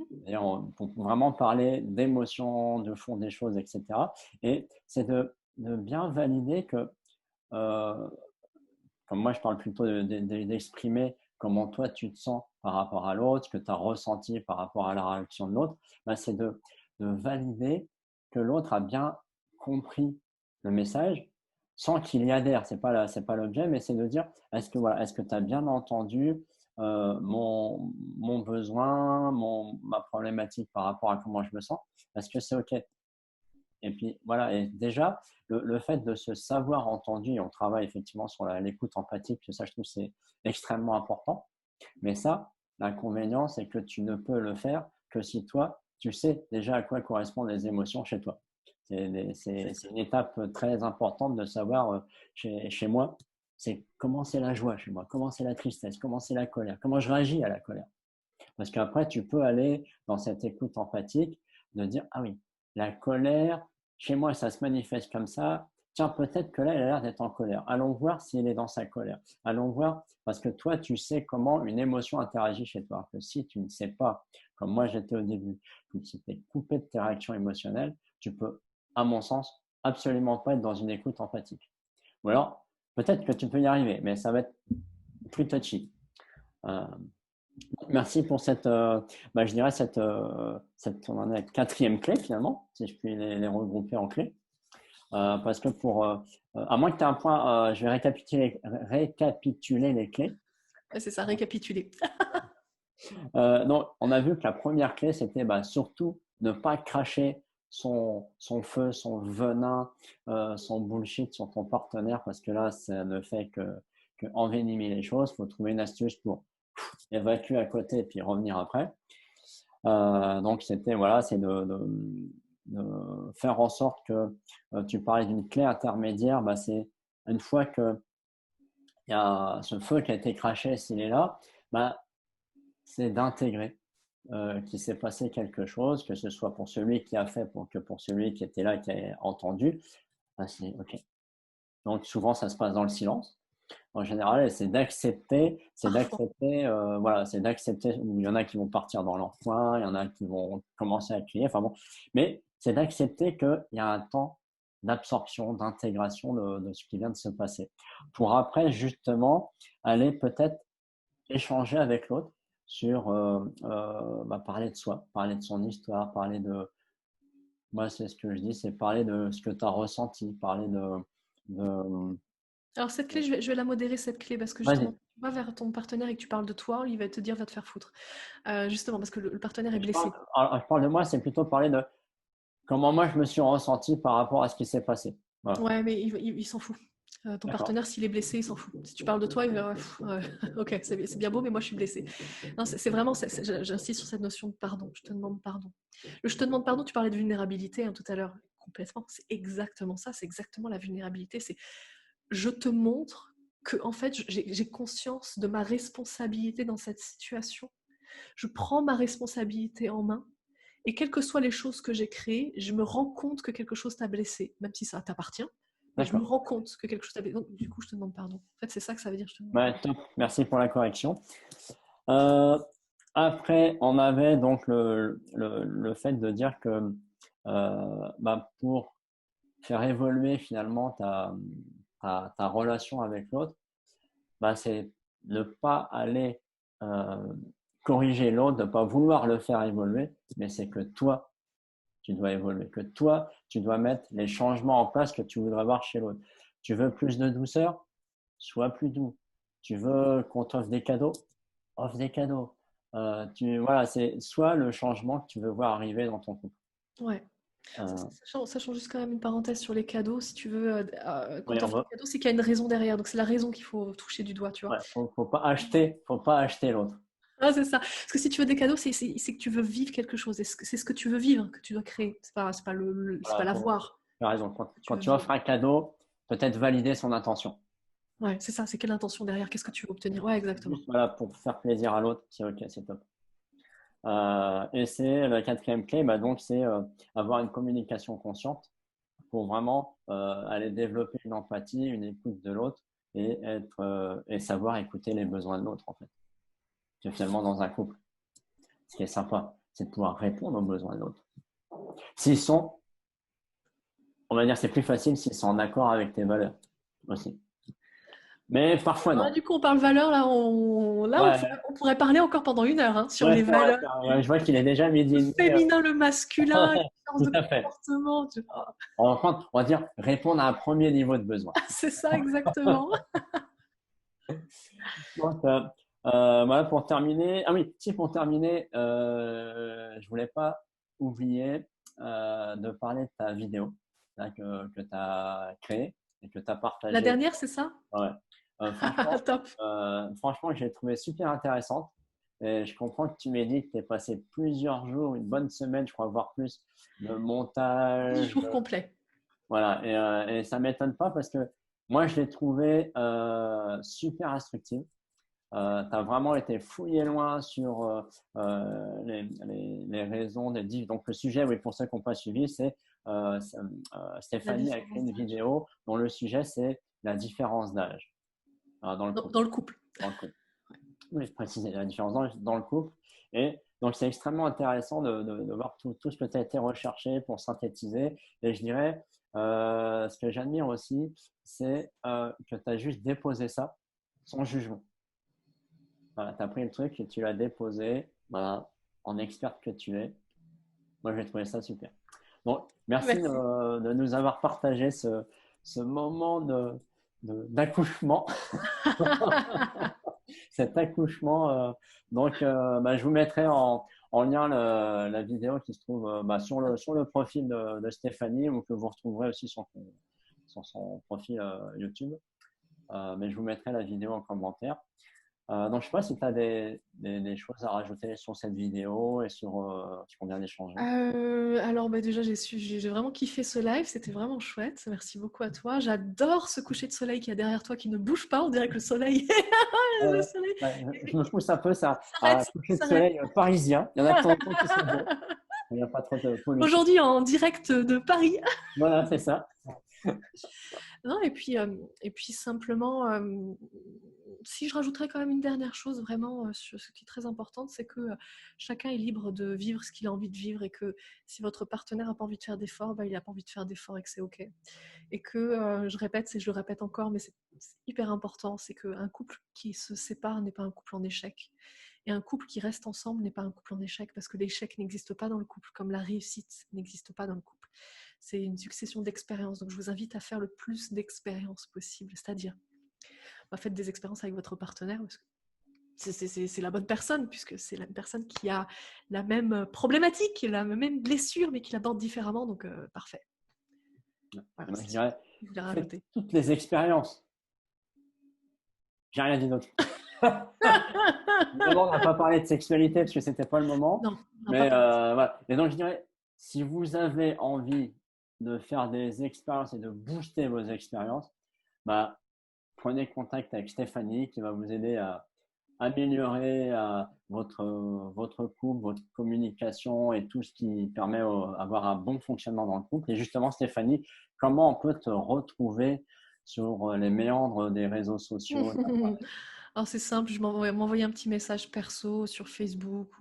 D'ailleurs, pour vraiment parler d'émotions, de fond des choses, etc. Et c'est de bien valider que, euh, comme moi je parle plutôt d'exprimer comment toi tu te sens par rapport à l'autre, ce que tu as ressenti par rapport à la réaction de l'autre, bah, c'est de valider que l'autre a bien compris le message sans qu'il y adhère. C'est pas l'objet, mais c'est de dire est-ce que voilà, est-ce que tu as bien entendu mon besoin, ma problématique par rapport à comment je me sens? Est-ce que c'est OK? Et puis voilà, et déjà, le fait de se savoir entendu, et on travaille effectivement sur l'écoute empathique, ça je trouve c'est extrêmement important. Mais ça, l'inconvénient, c'est que tu ne peux le faire que si toi, tu sais déjà à quoi correspondent les émotions chez toi. C'est une étape très importante de savoir chez moi, c'est comment c'est la joie chez moi, comment c'est la tristesse, comment c'est la colère, comment je réagis à la colère. Parce qu'après, tu peux aller dans cette écoute empathique de dire, ah oui, la colère, chez moi, ça se manifeste comme ça. Tiens, peut-être que là, il a l'air d'être en colère. Allons voir s'il est dans sa colère. Allons voir, parce que toi, tu sais comment une émotion interagit chez toi. Que si tu ne sais pas, comme moi j'étais au début, que tu t'es coupé de tes réactions émotionnelles, tu peux, à mon sens, absolument pas être dans une écoute empathique. Ou alors, peut-être que tu peux y arriver, mais ça va être plus touchy. Euh, Merci pour je dirais on en est à quatrième clé finalement, si je puis les regrouper en clés. Parce que à moins que tu aies un point, je vais récapituler les clés. C'est ça, récapituler. Donc, on a vu que la première clé, c'était surtout ne pas cracher son feu, son venin, son bullshit sur ton partenaire, parce que là, ça ne fait que envenimer les choses. Il faut trouver une astuce pour évacuer à côté et puis revenir après. Donc, voilà, c'est de faire en sorte que tu parlais d'une clé intermédiaire, c'est une fois qu'il y a ce feu qui a été craché, s'il est là, c'est d'intégrer qu'il s'est passé quelque chose, que ce soit pour celui qui a fait, que pour celui qui était là, qui a entendu, c'est OK. Donc, souvent, ça se passe dans le silence. En général, c'est d'accepter, voilà, c'est d'accepter. Il y en a qui vont partir dans leur coin, il y en a qui vont commencer à crier. Enfin bon, mais c'est d'accepter qu'il y a un temps d'absorption, d'intégration de ce qui vient de se passer, pour après justement aller peut-être échanger avec l'autre sur parler de soi, parler de son histoire, parler de moi, c'est ce que je dis, c'est parler de ce que tu as ressenti, parler de... Alors cette clé, je vais la modérer, cette clé, parce que justement, Vas-y. tu vas vers ton partenaire et que tu parles de toi, il va te dire, va te faire foutre. Justement, parce que le partenaire est blessé. Je parle de moi, c'est plutôt parler de comment moi je me suis ressenti par rapport à ce qui s'est passé. Voilà. Ouais, mais il s'en fout. Ton partenaire, s'il est blessé, il s'en fout. Si tu parles de toi, il va ok, c'est bien beau, mais moi je suis blessée. Non, c'est vraiment, j'insiste sur cette notion de pardon. Je te demande pardon. Le je te demande pardon, tu parlais de vulnérabilité tout à l'heure. Complètement, c'est exactement ça, c'est exactement la vulnérabilité. C'est je te montre que en fait, j'ai conscience de ma responsabilité dans cette situation. Je prends ma responsabilité en main. Et quelles que soient les choses que j'ai créées, je me rends compte que quelque chose t'a blessé, même si ça t'appartient. Mais je me rends compte que quelque chose t'a blessé. Donc, du coup, je te demande pardon. En fait, c'est ça que ça veut dire. Je te demande pardon. Top. Merci pour la correction. Après, on avait donc le fait de dire que pour faire évoluer finalement ta relation avec l'autre, c'est ne pas aller corriger l'autre, de ne pas vouloir le faire évoluer, mais c'est que toi, tu dois évoluer, que toi, tu dois mettre les changements en place que tu voudrais voir chez l'autre. Tu veux plus de douceur? Sois plus doux. Tu veux qu'on t'offre des cadeaux? Offre des cadeaux. Voilà, c'est soit le changement que tu veux voir arriver dans ton couple. Ouais. Euh, Ça change juste quand même une parenthèse sur les cadeaux. Si tu veux, quand oui, tu on offres va, un cadeau, c'est qu'il y a une raison derrière. Donc c'est la raison qu'il faut toucher du doigt, tu vois. ouais, faut pas acheter l'autre. Ah, c'est ça. Parce que si tu veux des cadeaux, c'est que tu veux vivre quelque chose. C'est ce que tu veux vivre que tu dois créer. C'est pas Voilà, l'avoir tu as raison. que tu Quand veux tu offres vivre. un cadeau, peut-être valider son intention. Ouais, c'est ça. C'est quelle intention derrière? Qu'est-ce que tu veux obtenir? Ouais, exactement. Juste voilà, pour faire plaisir à l'autre, c'est ok, c'est top. Et c'est la quatrième clé, bah donc c'est avoir une communication consciente pour vraiment aller développer une empathie, une écoute de l'autre et savoir écouter les besoins de l'autre en fait. C'est finalement dans un couple, ce qui est sympa, c'est de pouvoir répondre aux besoins de l'autre. S'ils sont, on va dire, c'est plus facile s'ils sont en accord avec tes valeurs aussi. Mais parfois Alors là, non. du coup, on parle valeurs. Ouais, On pourrait parler encore pendant 1 heure hein, sur ouais, les c'est vrai, valeurs. je vois qu'il est déjà midi Le et demi. féminin, le masculin, les différences Tout de à fait. comportement. On va dire répondre à un premier niveau de besoin. C'est ça, exactement. Donc, voilà, pour terminer. Ah oui, si pour terminer, je voulais pas oublier de parler de ta vidéo là, que tu as créée et que tu as La partagée. dernière, c'est ça? Ouais. Top. Franchement, j'ai trouvé super intéressante. Et je comprends que tu m'aies dit que tu es passé plusieurs jours, une bonne semaine, je crois, voire plus, de 10 montage. jours complets. Voilà. Et ça m'étonne pas parce que moi, je l'ai trouvé super instructive. Tu as vraiment été fouillé loin sur les raisons des diff. Donc, le sujet, oui, pour ceux qui n'ont pas suivi, c'est La Stéphanie a créé différence une d'âge. vidéo dont le sujet, c'est la différence d'âge dans le couple. Dans le couple. Dans le couple. Oui, je précise la différence d'âge dans le couple. Et donc, c'est extrêmement intéressant de voir tout ce que tu as été recherché pour synthétiser. Et je dirais, ce que j'admire aussi, c'est que tu as juste déposé ça sans jugement. Voilà, tu as pris le truc et tu l'as déposé, voilà, en experte que tu es. Moi, j'ai trouvé ça super. Donc, merci Merci. de nous avoir partagé ce moment d'accouchement, cet accouchement. Donc, je vous mettrai en lien la vidéo qui se trouve sur le profil de Stéphanie ou que vous retrouverez aussi sur son profil YouTube. Mais je vous mettrai la vidéo en commentaire. Donc, je ne sais pas si tu as des choses à rajouter sur cette vidéo et sur ce qu'on vient d'échanger. Alors déjà, j'ai vraiment kiffé ce live, c'était vraiment chouette. Merci beaucoup à toi. J'adore ce coucher de soleil qu'il y a derrière toi qui ne bouge pas. On dirait que le soleil, le soleil Je me pousse un peu ça, à s'arrête, coucher de s'arrête. soleil parisien. Il y en a de temps en temps qui sont beaux. Il n'y a pas trop de pollution. Aujourd'hui en direct de Paris. Voilà, c'est ça. Non, et puis simplement, si je rajouterais quand même une dernière chose vraiment sur ce qui est très importante, c'est que chacun est libre de vivre ce qu'il a envie de vivre et que si votre partenaire n'a pas envie de faire d'efforts, bah, il n'a pas envie de faire d'efforts et que c'est OK. Et que, je répète, et je le répète encore, mais c'est hyper important, c'est qu'un couple qui se sépare n'est pas un couple en échec. Et un couple qui reste ensemble n'est pas un couple en échec parce que l'échec n'existe pas dans le couple comme la réussite n'existe pas dans le couple. C'est une succession d'expériences. Donc, je vous invite à faire le plus d'expériences possible. C'est-à-dire, faites des expériences avec votre partenaire parce que c'est la bonne personne, puisque c'est la personne qui a la même problématique, la même blessure, mais qui l'aborde différemment. Donc, parfait. Voilà, Moi, je c'est ce que dirais, je voulais faites rajouter. toutes les expériences. J'ai rien dit d'autre. Évidemment, on n'a pas parlé de sexualité parce que c'était pas le moment. Non, on n'a Mais pas parlé. voilà. Et donc, je dirais, si vous avez envie de faire des expériences et de booster vos expériences, prenez contact avec Stéphanie qui va vous aider à améliorer votre couple, votre communication et tout ce qui permet d'avoir un bon fonctionnement dans le couple. Et justement, Stéphanie, comment on peut te retrouver sur les méandres des réseaux sociaux? Alors c'est simple, je m'envoyer un petit message perso sur Facebook.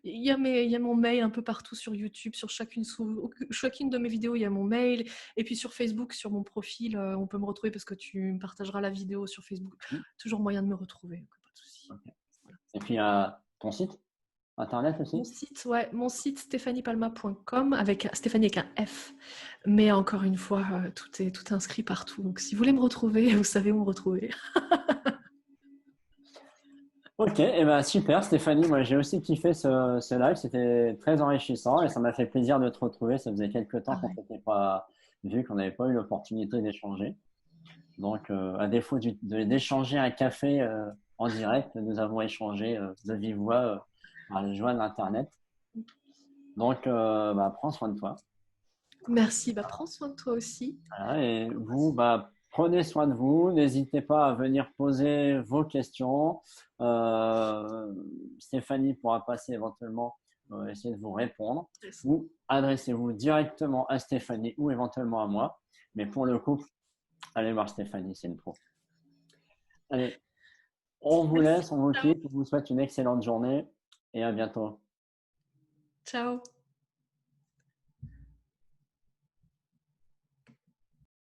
Il y a mon mail un peu partout sur YouTube, sur chacune de mes vidéos, il y a mon mail. Et puis sur Facebook, sur mon profil, on peut me retrouver parce que tu me partageras la vidéo sur Facebook. Toujours moyen de me retrouver. Et puis, ton site internet aussi? Mon site stéphaniepalma.com avec Stéphanie avec un F. Mais encore une fois, tout est inscrit partout. Donc, si vous voulez me retrouver, vous savez où me retrouver. Ok, et ben super Stéphanie, moi j'ai aussi kiffé ce live, c'était très enrichissant et ça m'a fait plaisir de te retrouver. Ça faisait quelques temps qu'on Pareil. s'était pas vu, qu'on n'avait pas eu l'opportunité d'échanger. Donc à défaut d'échanger un café en direct, nous avons échangé de vive voix par les joies d'Internet. Donc prends soin de toi. Merci. Prends soin de toi aussi. Voilà, et vous, prenez soin de vous. N'hésitez pas à venir poser vos questions. Stéphanie pourra passer éventuellement essayer de vous répondre. Ou adressez-vous directement à Stéphanie ou éventuellement à moi. Mais pour le coup, allez voir Stéphanie, c'est une pro. Allez, on vous laisse, on vous quitte. On vous souhaite une excellente journée et à bientôt. Ciao.